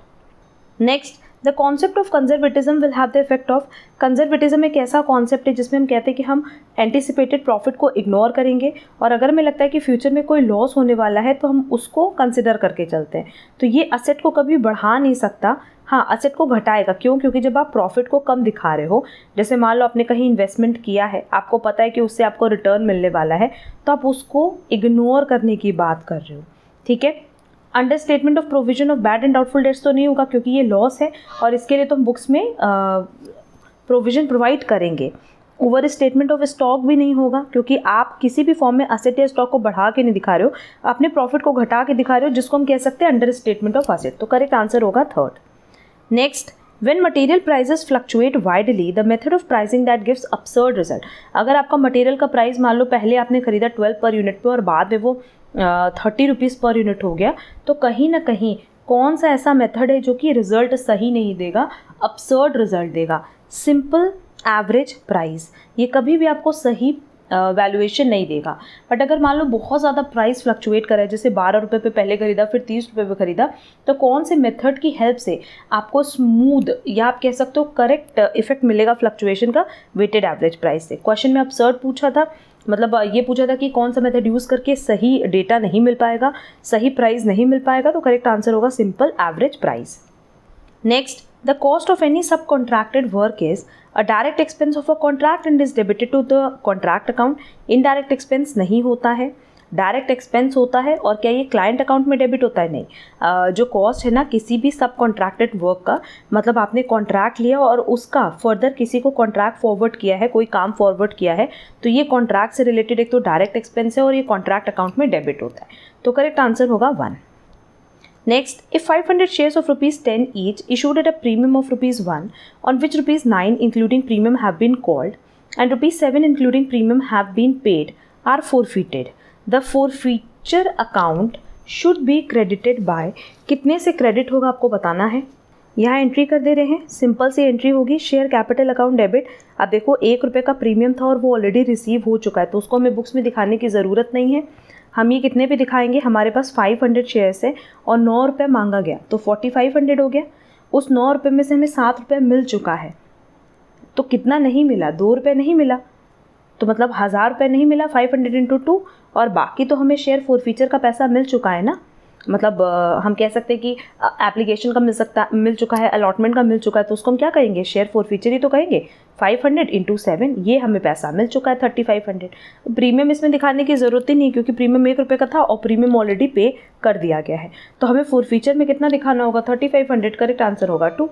Next, the concept of conservatism will have the effect of. Conservatism एक ऐसा कॉन्सेप्ट है जिसमें हम कहते हैं कि हम एंटिसिपेटेड प्रॉफिट को इग्नोर करेंगे, और अगर हमें लगता है कि फ्यूचर में कोई लॉस होने वाला है तो हम उसको कंसिडर करके चलते हैं। तो ये असेट को कभी बढ़ा नहीं सकता, हाँ असेट को घटाएगा। क्यों? क्योंकि जब आप प्रॉफिट को कम दिखा रहे हो, जैसे मान लो आपने कहीं इन्वेस्टमेंट किया है, आपको पता है कि उससे आपको रिटर्न मिलने वाला है, तो आप उसको इग्नोर करने की बात कर रहे हो, ठीक है। Under statement of provision of bad and doubtful debts तो नहीं होगा, क्योंकि ये लॉस है और इसके लिए तो हम बुक्स में प्रोविजन प्रोवाइड करेंगे। ओवर स्टेटमेंट ऑफ स्टॉक भी नहीं होगा, क्योंकि आप किसी भी फॉर्म में असेट या स्टॉक को बढ़ा के नहीं दिखा रहे हो, अपने प्रॉफिट को घटा के दिखा रहे हो, जिसको हम कह सकते हैं अंडर स्टेटमेंट ऑफ असेट। तो करेक्ट आंसर होगा 3rd। Next, when material prices fluctuate widely, the method of pricing that gives absurd result। अगर आपका मटेरियल का प्राइस मान लो पहले आपने खरीदा 12 पर यूनिट पे और बाद में वो 30 रुपीज़ पर यूनिट हो गया, तो कहीं ना कहीं कौन सा ऐसा मेथड है जो कि रिजल्ट सही नहीं देगा, absurd रिजल्ट देगा। सिंपल एवरेज प्राइस, ये कभी भी आपको सही वैल्यूएशन नहीं देगा। बट अगर मान लो बहुत ज़्यादा प्राइस फ्लक्चुएट करे, जैसे 12 रुपये पे पहले खरीदा फिर 30 रुपये पे खरीदा, तो कौन से मेथड की हेल्प से आपको स्मूथ या आप कह सकते हो करेक्ट इफेक्ट मिलेगा फ्लक्चुएशन का वेटेड एवरेज प्राइस से। क्वेश्चन में absurd पूछा था, मतलब ये पूछा था कि कौन सा मेथड यूज़ करके सही डेटा नहीं मिल पाएगा, सही प्राइस नहीं मिल पाएगा, तो करेक्ट आंसर होगा simple average price. Next, the cost of any sub contracted work is a direct expense of a contract and is debited to the contract account. Indirect expense नहीं होता है, डायरेक्ट एक्सपेंस होता है। और क्या ये client account में debit होता है? नहीं। जो कॉस्ट है ना किसी भी सब कॉन्ट्रैक्टेड वर्क का, मतलब आपने कॉन्ट्रैक्ट लिया और उसका फर्दर किसी को कॉन्ट्रैक्ट फॉरवर्ड किया है, कोई काम फॉरवर्ड किया है, तो ये कॉन्ट्रैक्ट से रिलेटेड एक तो डायरेक्ट एक्सपेंस है और ये कॉन्ट्रैक्ट अकाउंट में डेबिट होता है। तो करेक्ट आंसर होगा 1। Next, if 500 shares of ₹10 each issued at a premium of ₹1 on which ₹9 including premium have been called and ₹7 including premium have been paid are forfeited, the forfeiture account should be credited by। कितने से credit होगा आपको बताना है। यहाँ entry कर दे रहे हैं, सिंपल सी एंट्री होगी, शेयर कैपिटल अकाउंट डेबिट। अब देखो ₹1 का प्रीमियम था और वो ऑलरेडी रिसीव हो चुका है, तो उसको हमें बुक्स में दिखाने की ज़रूरत नहीं है। हम ये कितने पे दिखाएंगे, हमारे पास 500 शेयर्स है और ₹9 मांगा गया, तो 4500 हो गया। उस ₹9 में से हमें ₹7 मिल चुका है, तो कितना नहीं मिला, ₹2 नहीं मिला, तो मतलब ₹1000 नहीं मिला 500 इंटू 2, और बाकी तो हमें शेयर फॉरफीचर का पैसा मिल चुका है ना। मतलब हम कह सकते हैं कि एप्लीकेशन का मिल चुका है, अलॉटमेंट का मिल चुका है, तो उसको हम क्या कहेंगे, शेयर फॉरफीचर ही तो कहेंगे। 500 इंटू 7, ये हमें पैसा मिल चुका है 3500। प्रीमियम इसमें दिखाने की ज़रूरत ही नहीं, क्योंकि प्रीमियम ₹1 का था और प्रीमियम ऑलरेडी पे कर दिया गया है। तो हमें फॉरफीचर में कितना दिखाना होगा, 3500। करेक्ट आंसर होगा 2।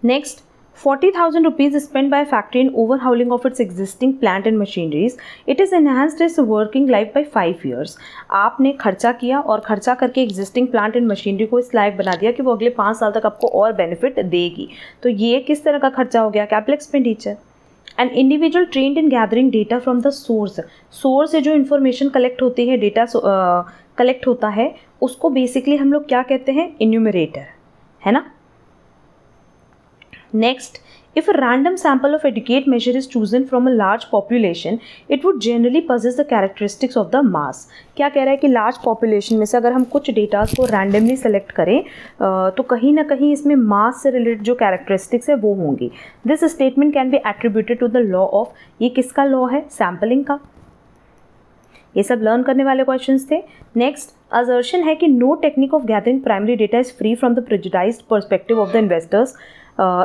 Next, 40,000 rupees spent by a factory in overhauling of its existing plant and machineries. It is enhanced its working life by 5 years. आपने खर्चा किया और खर्चा करके एग्जिस्टिंग प्लांट एंड मशीनरी को इस लायक बना दिया कि वो अगले 5 साल तक आपको और बेनिफिट देगी। तो ये किस तरह का खर्चा हो गया, capital expenditure. An individual trend in gathering data from the source. Source से जो इन्फॉर्मेशन कलेक्ट होती है, डेटा कलेक्ट होता है, उसको बेसिकली हम लोग क्या कहते हैं, इन्यूमरेटर, है ना। Next, If a random sample of educate measure is chosen from a large population, it would generally possess the characteristics of the mass. क्या कह रहा है कि large population में से अगर हम कुछ डेटा को randomly select करें तो कहीं ना कहीं इसमें mass से related जो characteristics है वो होंगी. This statement can be attributed to the law of, ये किसका law है? Sampling का. ये सब लर्न करने वाले क्वेश्चंस थे. नेक्स्ट, असर्शन है कि no technique of gathering primary data is free from the prejudiced perspective of the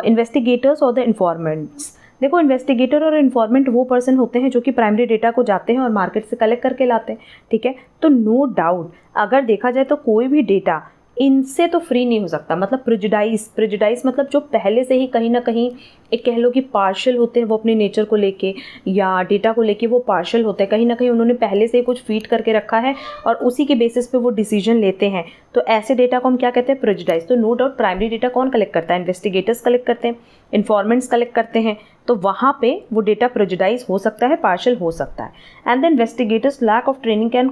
investigators और द इन्फॉर्मेंट्स. देखो, इन्वेस्टिगेटर और इन्फॉर्मेंट वो पर्सन होते हैं जो कि प्राइमरी डेटा को जाते हैं और मार्केट से कलेक्ट करके लाते हैं. ठीक है, तो नो डाउट अगर देखा जाए तो कोई भी डेटा इनसे तो फ्री नहीं हो सकता. मतलब प्रेजुडाइज मतलब जो पहले से ही कहीं ना कहीं एक कह लो कि पार्शियल होते हैं, वो अपने नेचर को लेके या डेटा को लेके वो पार्शियल होते हैं. कहीं ना कहीं उन्होंने पहले से ही कुछ फीड करके रखा है और उसी के बेसिस पे वो डिसीजन लेते हैं. तो ऐसे डेटा को हम क्या कहते हैं? प्रेजुडाइज. तो नो डाउट प्राइमरी डेटा कौन कलेक्ट करता है? इन्वेस्टिगेटर्स कलेक्ट करते हैं, इन्फॉर्मेंट्स कलेक्ट करते हैं. तो वहाँ पे वो डेटा प्रेजुडाइज हो सकता है, पार्शियल हो सकता है. And the investigators lack of training can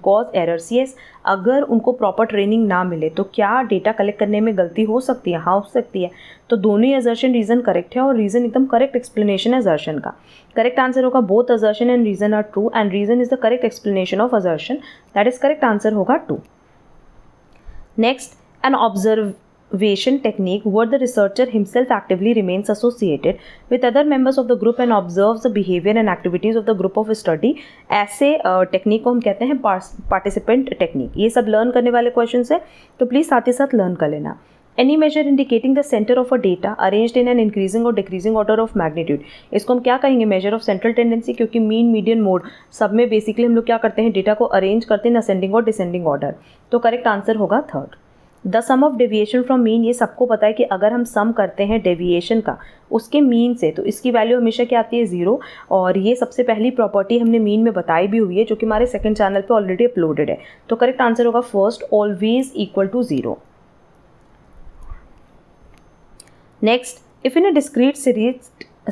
cause errors. Yes, अगर उनको प्रॉपर ट्रेनिंग ना मिले तो क्या डेटा कलेक्ट करने में गलती हो सकती है? हाँ, हो सकती है. तो दोनों ही असर्शन रीज़न करेक्ट है और रीज़न एकदम करेक्ट एक्सप्लेनेशन है असर्शन का. करेक्ट आंसर होगा both assertion and reason are true and reason is the correct explanation of assertion. That is correct answer होगा 2. Next, an observation technique where the researcher himself actively remains associated with other members of the group and observes the behavior and activities of the group of study. ऐसे technique को हम कहते हैं participant technique. ये सब learn करने वाले question है, तो प्लीज़ साथ ही साथ लर्न कर लेना. Any measure indicating the centre of a data arranged in an increasing और डिक्रीजिंग ऑर्डर ऑफ मैग्नीट्यूड. इसको हम क्या कहेंगे? मेजर ऑफ सेंट्रल टेंडेंसी, क्योंकि मीन, मीडियन, मोड सब में बेसिकली हम लोग क्या करते हैं? डेटा को अरेंज करते हैं असेंडिंग और डिसेंडिंग ऑर्डर. तो करेक्ट आंसर होगा 3rd. The sum of deviation from mean, ये सबको पता है कि अगर हम सम करते हैं डेविएशन का उसके मीन से तो इसकी वैल्यू हमेशा क्या आती है? 0. और ये सबसे पहली प्रॉपर्टी हमने मीन में बताई भी हुई है जो कि हमारे सेकंड चैनल पे ऑलरेडी अपलोडेड है. तो करेक्ट आंसर होगा 1st, always equal to 0. Next, if in a discrete series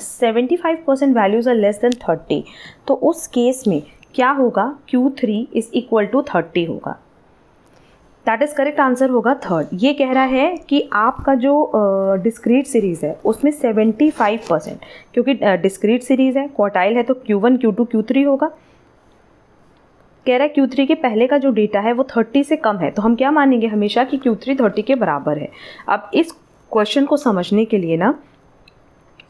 75% values are less than 30, तो उस केस में क्या होगा? Q3 इज इक्वल टू 30 होगा. दैट इज़ करेक्ट आंसर होगा 3rd. ये कह रहा है कि आपका जो डिस्क्रीट सीरीज़ है उसमें 75%, क्योंकि डिस्क्रीट सीरीज़ है, क्वार्टाइल है, तो Q1, Q2, Q3 होगा. कह रहा है Q3 के पहले का जो डेटा है वो 30 से कम है, तो हम क्या मानेंगे हमेशा कि Q3 30 के बराबर है. अब इस क्वेश्चन को समझने के लिए ना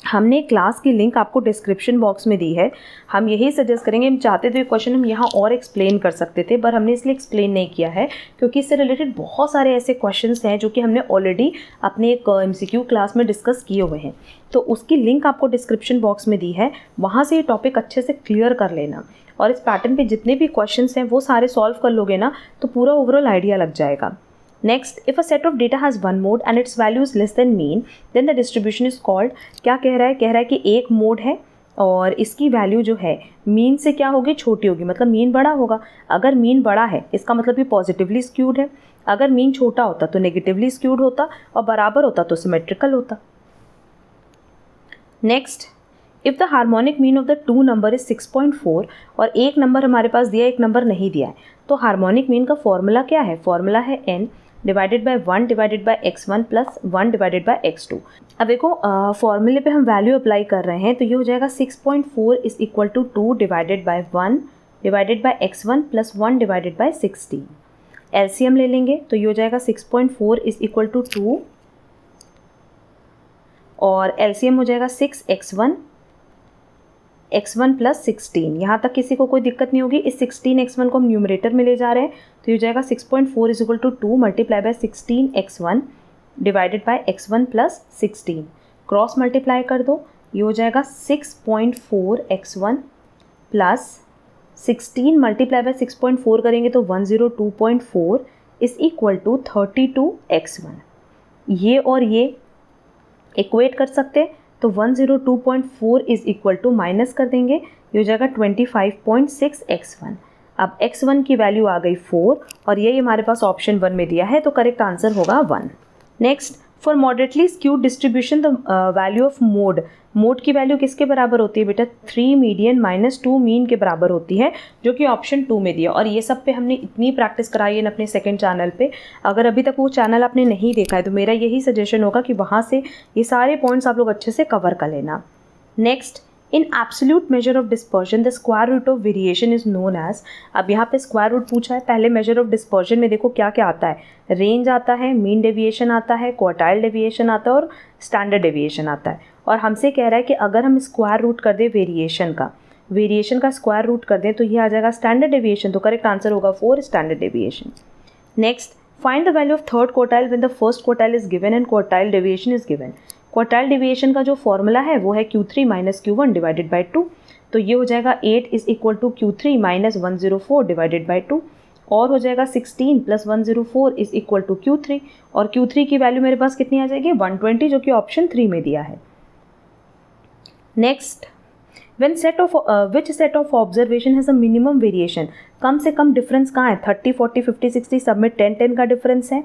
हमने क्लास की लिंक आपको डिस्क्रिप्शन बॉक्स में दी है. हम यही सजेस्ट करेंगे, हम चाहते थे क्वेश्चन हम यहाँ और एक्सप्लेन कर सकते थे, पर हमने इसलिए एक्सप्लेन नहीं किया है क्योंकि इससे रिलेटेड बहुत सारे ऐसे क्वेश्चंस हैं जो कि हमने ऑलरेडी अपने एक MCQ क्लास में डिस्कस किए हुए हैं. तो उसकी लिंक आपको डिस्क्रिप्शन बॉक्स में दी है, वहाँ से ये टॉपिक अच्छे से क्लियर कर लेना और इस पैटर्न पर जितने भी क्वेश्चन हैं वो सारे सॉल्व कर लोगे ना तो पूरा ओवरऑल आइडिया लग जाएगा. Next, if a set of data has one mode and its value is less than mean, then the distribution is called. क्या कह रहा है? कह रहा है कि एक मोड है और इसकी वैल्यू जो है मीन से क्या होगी? छोटी होगी, मतलब मीन बड़ा होगा. अगर मीन बड़ा है इसका मतलब ये पॉजिटिवली स्क्यूड है. अगर मीन छोटा होता तो नेगेटिवली स्क्यूड होता और बराबर होता तो सिमेट्रिकल होता. Next, if the harmonic mean of the 2 number is 6.4 और एक नंबर हमारे पास दिया, एक नंबर नहीं दिया है, तो हार्मोनिक मीन का फॉर्मूला क्या है? फॉर्मूला है n divided by 1 divided by x1 plus 1 divided bye x2. अब देखो फॉर्मूले पे हम वैल्यू अप्लाई कर रहे हैं, तो ये हो जाएगा 6.4 is equal to 2 divided by 1 divided by x1 plus 1 divided by 16. LCM ले लेंगे तो ये हो जाएगा 6.4 इज इक्वल टू 2 और एलसीएम हो जाएगा 6x1 x1 प्लस 16. यहाँ तक किसी को कोई दिक्कत नहीं होगी. इस 16x1 को हम न्यूमरेटर में ले जा रहे हैं, तो ये हो जाएगा 6.4 is equal to 2 multiply by 16x1 divided by x1 plus 16. Cross multiply कर दो, ये हो जाएगा 6.4x1 प्लस 16 मल्टीप्लाई बाय 6.4 करेंगे तो 102.4 इज इक्वल टू 32x1. ये और ये इक्वेट कर सकते हैं, तो 102.4 इज इक्वल टू माइनस कर देंगे, ये हो जाएगा 25.6x1. अब x1 की वैल्यू आ गई 4 और ये हमारे पास ऑप्शन 1 में दिया है, तो करेक्ट आंसर होगा 1. Next, for moderately skewed distribution the value of mode mode की वैल्यू किसके बराबर होती है बेटा, 3 मीडियन माइनस 2 मीन के बराबर होती है, जो कि ऑप्शन 2 में दिया। और ये सब पे हमने इतनी प्रैक्टिस कराई है ना अपने सेकंड चैनल पे। अगर अभी तक वो चैनल आपने नहीं देखा है तो मेरा यही सजेशन होगा कि वहाँ से ये सारे पॉइंट्स आप लोग अच्छे से कवर कर लेना। Next, in absolute measure of dispersion the square root of variation is known as. अब यहाँ पे स्क्वायर रूट पूछा है। पहले मेजर ऑफ डिस्पर्जन में देखो क्या क्या आता है, रेंज आता है, मीन डेविएशन आता है, क्वार्टाइल डेविएशन आता है और स्टैंडर्ड डेविएशन आता है। और हमसे कह रहा है कि अगर हम स्क्वायर रूट कर दें वेरिएशन का स्क्वायर रूट कर दें तो ये आ जाएगा स्टैंडर्ड डेविएशन। तो करेक्ट आंसर होगा 4 standard deviation. Next, find the value of third quartile when the first quartile is given and quartile deviation is given. Quartile deviation का जो फॉर्मूला है वो है Q3 minus Q1 divided by 2। तो ये हो जाएगा 8 is equal to Q3 minus 104 divided by 2, और हो जाएगा 16 plus 104 is equal to Q3, और Q3 की वैल्यू मेरे पास कितनी आ जाएगी, 120, जो कि ऑप्शन 3 में दिया है। Next, which set of observation has a minimum variation. कम से कम डिफरेंस कहाँ है, 30, 40, 50, 60 सब में 10, 10 का डिफरेंस है।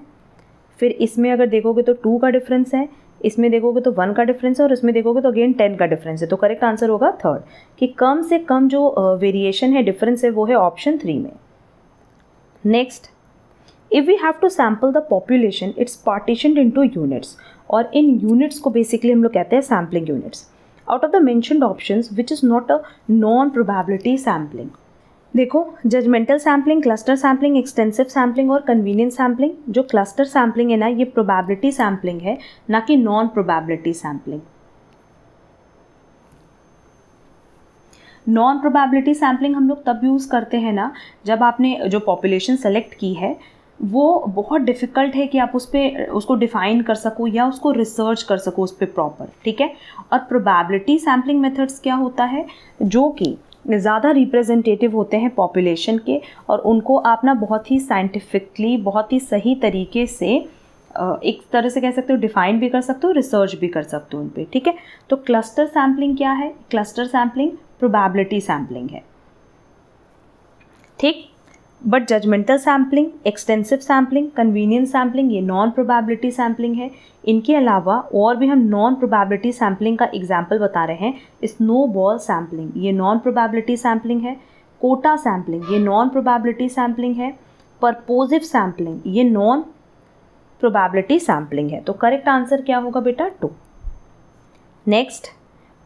फिर इसमें अगर देखोगे तो 2 का डिफरेंस है, इसमें देखोगे तो 1 का डिफरेंस है, और इसमें देखोगे तो अगेन 10 का डिफरेंस है। तो करेक्ट आंसर होगा थर्ड, कि कम से कम जो वेरिएशन है, डिफरेंस है, वो है ऑप्शन 3 में। Next, if we have to sample the population it's partitioned into units, और इन यूनिट्स को बेसिकली हम लोग कहते हैं sampling units. Out of the mentioned options which is not a non probability sampling. देखो, judgemental sampling, cluster sampling, extensive sampling और convenience sampling. जो क्लस्टर सैम्पलिंग है ना, ये प्रोबेबिलिटी सैम्पलिंग है, ना कि non probability sampling. Non probability sampling हम लोग तब यूज़ करते हैं ना जब आपने जो पॉपुलेशन सेलेक्ट की है वो बहुत डिफ़िकल्ट है कि आप उसको डिफ़ाइन कर सको या उसको रिसर्च कर सको उस पर प्रॉपर, ठीक है। और प्रोबेबिलिटी सैम्पलिंग मेथड्स क्या होता है, जो कि ज़्यादा रिप्रेजेंटेटिव होते हैं पॉपुलेशन के, और उनको आप ना बहुत ही साइंटिफिकली, बहुत ही सही तरीके से एक तरह से कह सकते हो डिफ़ाइन भी कर सकते हो, रिसर्च भी कर सकते हो उन पर, ठीक है। तो क्लस्टर सैम्पलिंग क्या है, क्लस्टर सैम्पलिंग प्रोबेबिलिटी सैम्पलिंग है, ठीक। But judgmental sampling, extensive sampling, convenience sampling, ये नॉन प्रोबेबिलिटी सैम्पलिंग है। इनके अलावा और भी हम नॉन प्रोबेबिलिटी सैम्पलिंग का एग्जाम्पल बता रहे हैं। स्नोबॉल सैम्पलिंग, ये नॉन प्रोबेबिलिटी सैम्पलिंग है। कोटा सैम्पलिंग, ये नॉन प्रोबेबिलिटी सैम्पलिंग है। परपोजिव सैम्पलिंग, ये नॉन प्रोबेबिलिटी सैम्पलिंग है। तो करेक्ट आंसर क्या होगा बेटा, 2। Next,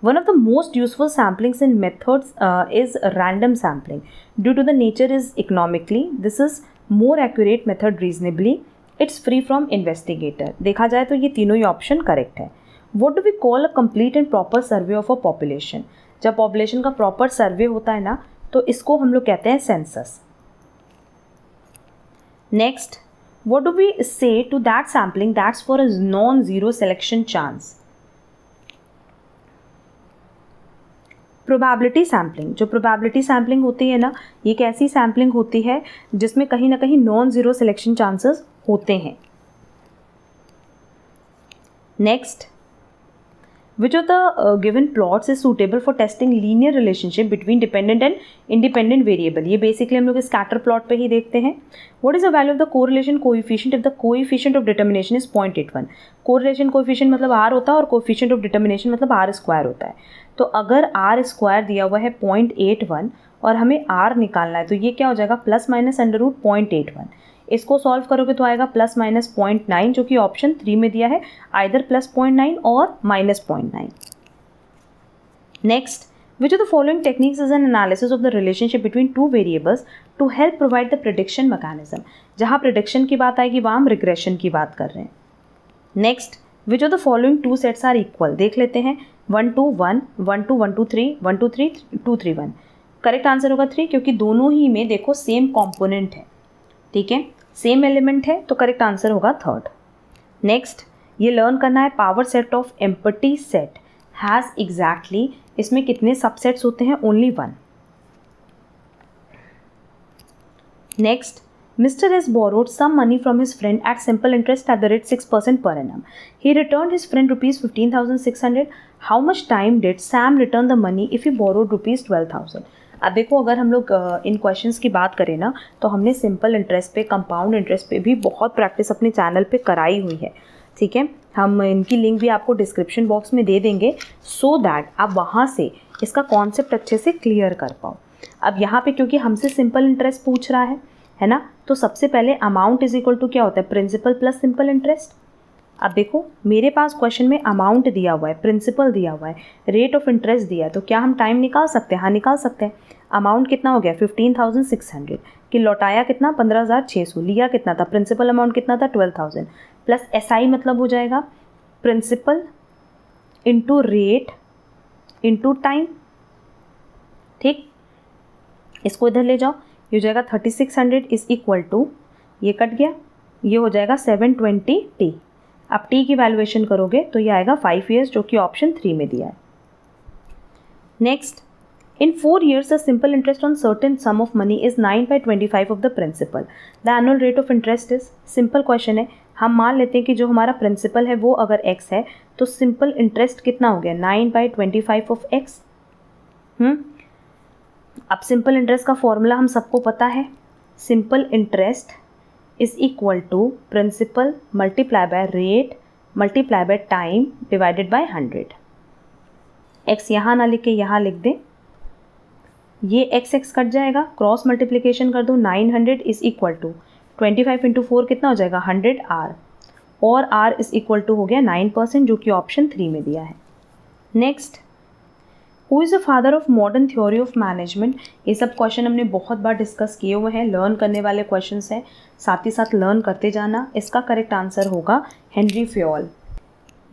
one of the most useful samplings in methods is random sampling. Due to the nature is economically, this is more accurate method reasonably. It's free from investigator. देखा जाए तो ये तीनों ही ऑप्शन करेक्ट है। What do we call a complete and proper survey of a population? जब population का proper survey होता है ना तो इसको हम लोग कहते हैं census. Next, what do we say to that sampling that's for a non-zero selection chance? Probability sampling, जो प्रोबेबिलिटी सैम्पलिंग होती है ना, ये एक ऐसी सैम्पलिंग होती है जिसमें कहीं ना कहीं नॉन ज़ीरो सिलेक्शन चांसेस होते हैं। Next, which of the given plots is suitable for testing linear relationship between dependent and independent variable. ये बेसिकली हम लोग स्कैटर प्लॉट पे ही देखते हैं। What is the value of the correlation coefficient if the coefficient of determination is 0.81। Correlation coefficient मतलब r होता है और कोएफिशिएंट ऑफ डिटर्मिनेशन मतलब r स्क्वायर होता है। तो अगर r स्क्वायर दिया हुआ है 0.81 और हमें r निकालना है तो ये क्या हो जाएगा, प्लस माइनस अंडर रूट 0.81। इसको सॉल्व करोगे तो आएगा प्लस माइनस 0.9, जो कि ऑप्शन 3 में दिया है, आइदर प्लस 0.9 और minus 0.9। Next, which of the following techniques is an analysis of the relationship between two variables to help provide the prediction mechanism. जहाँ प्रेडिक्शन की बात आएगी वहाँ हम रिग्रेशन की बात कर रहे हैं। Next, which of the following two sets are equal, देख लेते हैं। 1 2 1, 1 2 1 2 3, 1 2 3 2 3 1। करेक्ट आंसर होगा 3, क्योंकि दोनों ही में देखो सेम कॉम्पोनेंट है, ठीक है, सेम एलिमेंट है, तो करेक्ट आंसर होगा 3rd। नेक्स्ट, ये लर्न करना है power set of empty set has exactly, इसमें कितने सबसेट्स होते हैं, only 1। Next, Mr. has borrowed some money from his friend at simple interest at the rate 6% per annum. He returned his friend rupees 15,600. How much time did Sam return the money if he borrowed rupees 12,000? अब देखो, अगर हम लोग इन questions की बात करें ना तो हमने सिंपल इंटरेस्ट पे, कंपाउंड इंटरेस्ट पे भी बहुत प्रैक्टिस अपने चैनल पे कराई हुई है, ठीक है। हम इनकी लिंक भी आपको डिस्क्रिप्शन बॉक्स में दे देंगे सो दैट आप वहाँ से इसका कॉन्सेप्ट अच्छे से क्लियर कर पाओ। अब यहाँ पे क्योंकि हमसे सिंपल इंटरेस्ट पूछ रहा है ना, तो सबसे पहले अमाउंट इज इक्वल टू क्या होता है, प्रिंसिपल प्लस सिंपल इंटरेस्ट। अब देखो मेरे पास क्वेश्चन में अमाउंट दिया हुआ है, प्रिंसिपल दिया हुआ है, रेट ऑफ इंटरेस्ट दिया है, तो क्या हम टाइम निकाल सकते हैं? हाँ निकाल सकते हैं। अमाउंट कितना हो गया 15,600 कि लौटाया कितना 15,600, लिया कितना था, प्रिंसिपल अमाउंट कितना था 12,000 प्लस SI मतलब हो जाएगा principal into rate into time. ठीक, इसको इधर ले जाओ, ये हो जाएगा 3600 इज इक्वल टू, ये कट गया, ये हो जाएगा 720T। अब T की वैल्यूएशन करोगे तो ये आएगा 5 years जो कि ऑप्शन 3 में दिया है। Next, in 4 years the simple interest on certain sum of money is 9/25 of the principal, the annual rate of interest is. Simple question है, हम मान लेते हैं कि जो हमारा प्रिंसिपल है वो अगर x है तो सिंपल इंटरेस्ट कितना हो गया 9/25 ऑफ x। अब सिंपल इंटरेस्ट का फॉर्मूला हम सबको पता है, simple interest is equal to principal multiply by rate multiply by time divided by 100। x यहाँ ना लिख के यहाँ लिख दें, ये x कट जाएगा, क्रॉस मल्टीप्लिकेशन कर दो, 900 इज इक्वल टू 25 इंटू 4 कितना हो जाएगा 100R, और R इज इक्वल टू हो गया 9% जो कि ऑप्शन 3 में दिया है। Next, who is the father of modern theory of management. ये सब क्वेश्चन हमने बहुत बार डिस्कस किए हुए हैं, लर्न करने वाले क्वेश्चन हैं, साथ ही साथ लर्न करते जाना। इसका करेक्ट आंसर होगा Henri Fayol.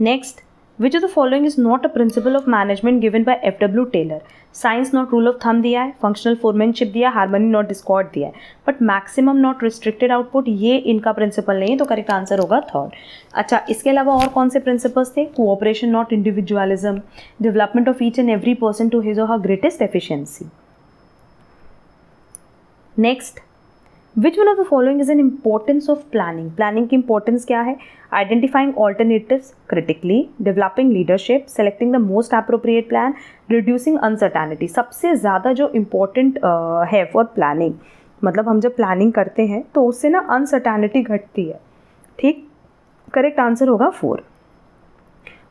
Next, which of the following is not a principle of management given by FW Taylor. Science not rule of thumb दिया है, फंक्शनल फोरमैनशिप दिया है, हार्मनी नॉट डिस्कॉर्ड दिया है, but maximum not restricted output ये इनका principal नहीं है, तो करेक्ट आंसर होगा थर्ड। अच्छा, इसके अलावा और कौन से प्रिंसिपल्स थे? Cooperation not individualism, development of each and every person to his और her greatest efficiency. Next, which one of the following is an importance of planning. Planning की इंपॉर्टेंस क्या है? Identifying alternatives critically, developing leadership, selecting the most appropriate plan, reducing uncertainty. सबसे ज़्यादा जो important है for planning, मतलब हम जब प्लानिंग करते हैं तो उससे ना अनसर्टेनिटी घटती है। ठीक, करेक्ट आंसर होगा 4।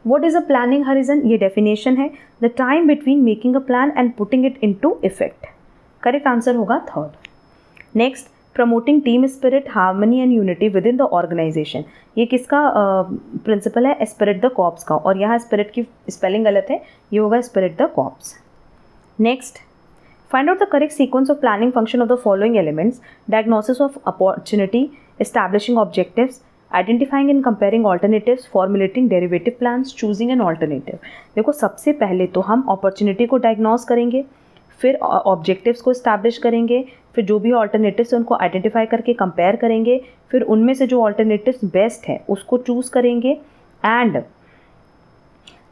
What is a planning horizon? ये डेफिनेशन है, the time between making a plan and putting it into effect. Correct answer होगा 3rd। Next, promoting team spirit, harmony and unity within the organisation. ये किसका principal है? Spirit the corps का, और यहाँ spirit की spelling गलत है, ये होगा spirit the corps. Next, find out the correct sequence of planning function of the following elements. Diagnosis of opportunity, establishing objectives, identifying and comparing alternatives, formulating derivative plans, choosing an alternative. देखो सबसे पहले तो हम opportunity को diagnose करेंगे, फिर objectives को establish करेंगे, फिर जो भी ऑल्टरनेटिव्स हैं उनको आइडेंटिफाई करके कंपेयर करेंगे, फिर उनमें से जो ऑल्टरनेटिव्स बेस्ट है उसको चूज़ करेंगे, एंड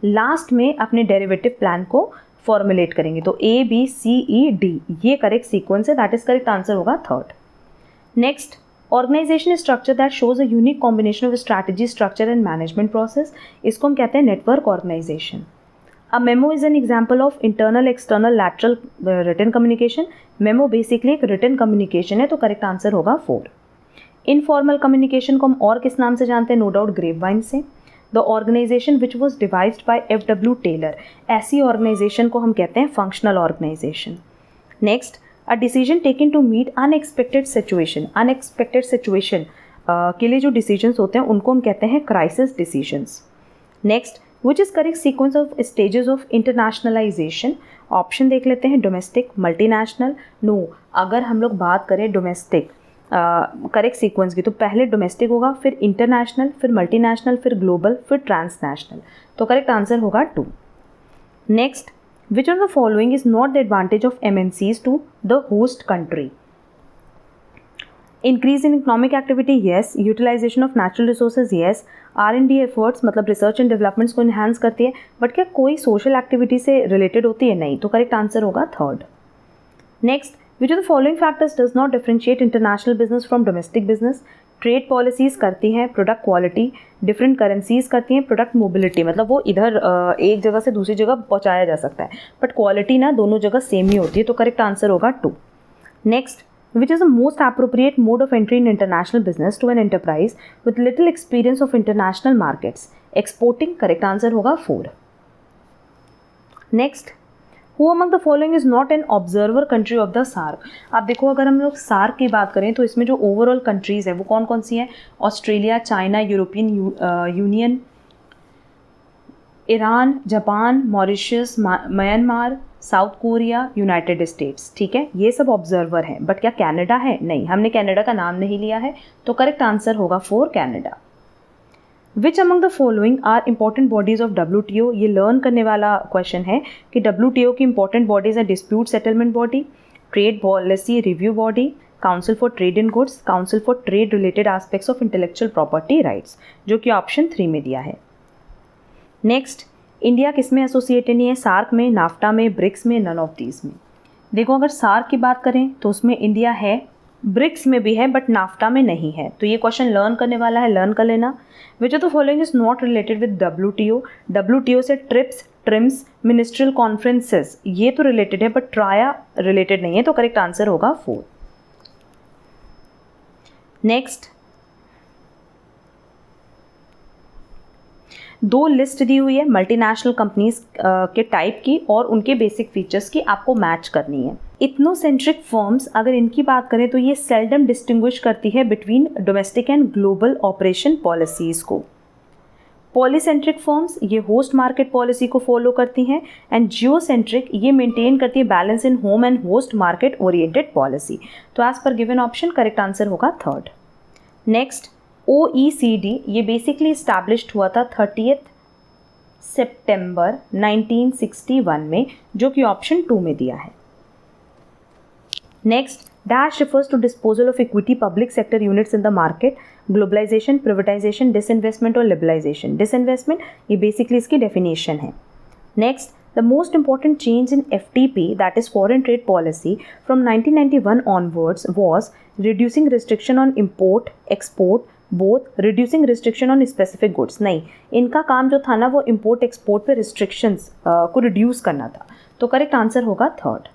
लास्ट में अपने डेरिवेटिव प्लान को फॉर्मुलेट करेंगे। तो ABCED ये करेक्ट सीक्वेंस है, दैट इज करेक्ट आंसर होगा 3rd। Next, organisation structure that shows a unique combination of strategy, structure and management process. इसको हम कहते हैं network organisation. A memo is an example of internal, external, lateral written communication. Memo basically एक written communication है, तो correct answer होगा 4। Informal communication को हम और किस नाम से जानते हैं? No doubt grapevine से। The organization which was devised by FW Taylor, ऐसी organization को हम कहते हैं functional organization। Next, a decision taken to meet unexpected situation. Unexpected situation के लिए जो decisions होते हैं उनको हम कहते हैं crisis decisions। Next, which is correct sequence of stages of internationalization। Option देख लेते हैं, डोमेस्टिक, मल्टीनेशनल, नो। अगर हम लोग बात करें डोमेस्टिक करेक्ट सीक्वेंस की, तो पहले डोमेस्टिक होगा, फिर इंटरनेशनल, फिर मल्टीनेशनल, फिर ग्लोबल, फिर ट्रांसनेशनल, तो करेक्ट आंसर होगा 2। Next, which of the following is not the advantage of MNCs to the host country. Increase in economic activity, yes. Utilisation of natural resources, yes. R&D efforts मतलब research and developments को enhance करती है, but क्या कोई social activity से related होती है? नहीं, तो करेक्ट आंसर होगा 3rd। Next, which of the following factors does not differentiate international business from domestic business. Trade policies करती हैं प्रोडक्ट क्वालिटी, डिफरेंट करेंसीज़ करती हैं प्रोडक्ट मोबिलिटी, मतलब वो इधर एक जगह से दूसरी जगह पहुँचाया जा सकता है, बट क्वालिटी ना दोनों जगह सेम ही होती है, तो करेक्ट आंसर होगा 2। Next, Which is the most appropriate mode of entry in international business to an enterprise with little experience of international markets? Exporting. Correct answer होगा 4. Next, who among the following is not an observer country of the SARC? आप देखो, अगर हम लोग SARC की बात करें तो इसमें जो ओवरऑल कंट्रीज है वो कौन कौन सी हैं? Australia, China, European union, Iran, Japan, Mauritius, Myanmar, south Korea, United states. ठीक है, ये सब ऑब्जर्वर हैं. बट क्या कनाडा है? नहीं, हमने कनाडा का नाम नहीं लिया है. तो करेक्ट आंसर होगा 4, Canada. Which among the following are important bodies of WTO? ये लर्न करने वाला क्वेश्चन है कि WTO की इंपॉर्टेंट बॉडीज है dispute settlement body, trade policy review body, council for trade in goods, council for trade related aspects of intellectual property rights, जो कि option 3 में दिया है. नेक्स्ट, इंडिया किस में एसोसिएटेड नहीं है? सार्क में, नाफ्टा में, ब्रिक्स में, नन ऑफ दीज में. देखो, अगर सार्क की बात करें तो उसमें इंडिया है, ब्रिक्स में भी है, बट नाफ्टा में नहीं है. तो ये क्वेश्चन लर्न करने वाला है, लर्न कर लेना. विच of the following is not related with WTO? WTO से ट्रिप्स, ट्रिम्स, मिनिस्ट्रियल कॉन्फ्रेंसेस, ये तो रिलेटेड है, बट ट्राया रिलेटेड नहीं है. तो करेक्ट आंसर होगा 4. नेक्स्ट, 2 लिस्ट दी हुई है मल्टीनेशनल कंपनीज के टाइप की और उनके बेसिक फीचर्स की, आपको मैच करनी है. इथनोसेंट्रिक फर्म्स, अगर इनकी बात करें तो ये सेल्डम डिस्टिंग्विश करती है between domestic and global operation policies को. पॉलीसेंट्रिक फर्म्स ये होस्ट मार्केट पॉलिसी को फॉलो करती हैं, एंड जियोसेंट्रिक ये मेंटेन करती है balance in home and host market oriented policy. तो as per given option correct answer होगा 3rd. नेक्स्ट, OECD ये बेसिकली इस्टेब्लिश्ड हुआ था 30 सितंबर 1961 में, जो कि ऑप्शन 2 में दिया है. Next, dash refers to disposal of equity public sector units in the market, globalisation, privatisation, disinvestment और लिबरलाइजेशन. डिसइन्वेस्टमेंट ये बेसिकली इसकी डेफिनेशन है. Next, the most important change in FTP, that is foreign trade policy, from 1991 onwards was reducing restriction on import, export, both reducing restriction on specific goods. नहीं, इनका काम जो था ना वो import export पे restrictions को reduce करना था. तो करेक्ट आंसर होगा 3rd.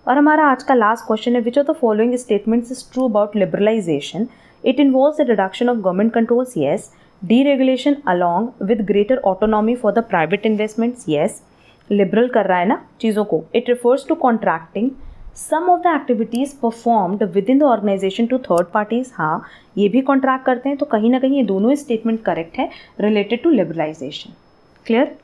और हमारा आज का लास्ट क्वेश्चन है, which of the following statements is true about liberalisation? It involves the reduction of government controls, yes. Deregulation along with greater autonomy for the private investments, yes. Liberal कर रहा है ना चीज़ों को. It refers to contracting some of the activities performed within the organisation to third parties. हाँ, ये भी contract करते हैं. तो कहीं ना कहीं ये दोनों स्टेटमेंट करेक्ट है रिलेटेड टू लिबरलाइजेशन. क्लियर?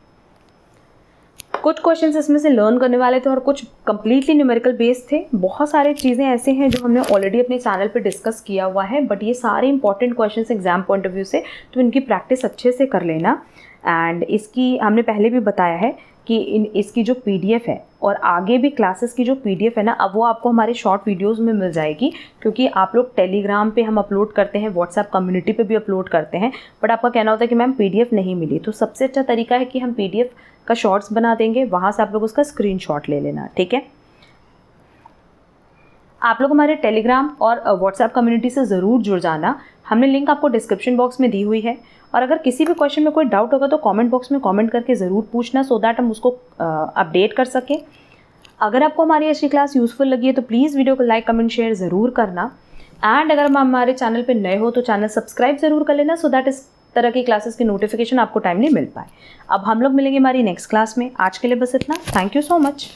कुछ क्वेश्चंस इसमें से लर्न करने वाले थे और कुछ कंप्लीटली न्यूमेरिकल बेस्ड थे. बहुत सारे चीज़ें ऐसे हैं जो हमने ऑलरेडी अपने चैनल पे डिस्कस किया हुआ है, बट ये सारे important questions exam point of view से, तो इनकी प्रैक्टिस अच्छे से कर लेना. एंड इसकी हमने पहले भी बताया है कि इसकी जो PDF है और आगे भी क्लासेस की जो PDF है ना, अब वो आपको हमारे शॉर्ट वीडियोस में मिल जाएगी, क्योंकि आप लोग टेलीग्राम पे हम अपलोड करते हैं, व्हाट्सएप कम्युनिटी पे भी अपलोड करते हैं, बट आपका कहना होता है कि मैम PDF नहीं मिली. तो सबसे अच्छा तरीका है कि हम PDF का शॉर्ट्स बना देंगे, वहाँ से आप लोग उसका स्क्रीनशॉट ले लेना. ठीक है, आप लोग हमारे टेलीग्राम और व्हाट्सएप कम्युनिटी से ज़रूर जुड़ जाना. हमने लिंक आपको डिस्क्रिप्शन बॉक्स में दी हुई है. और अगर किसी भी क्वेश्चन में कोई डाउट होगा तो कमेंट बॉक्स में कमेंट करके ज़रूर पूछना, सो दैट हम उसको अपडेट कर सकें. अगर आपको हमारी अच्छी क्लास यूज़फुल लगी है तो प्लीज़ वीडियो को लाइक, कमेंट, शेयर ज़रूर करना. एंड अगर हम हमारे चैनल पे नए हो तो चैनल सब्सक्राइब ज़रूर कर लेना, सो दैट इस तरह की क्लासेस की नोटिफिकेशन आपको टाइमली मिल पाए. अब हम लोग मिलेंगे हमारी नेक्स्ट क्लास में. आज के लिए बस इतना. Thank you so much.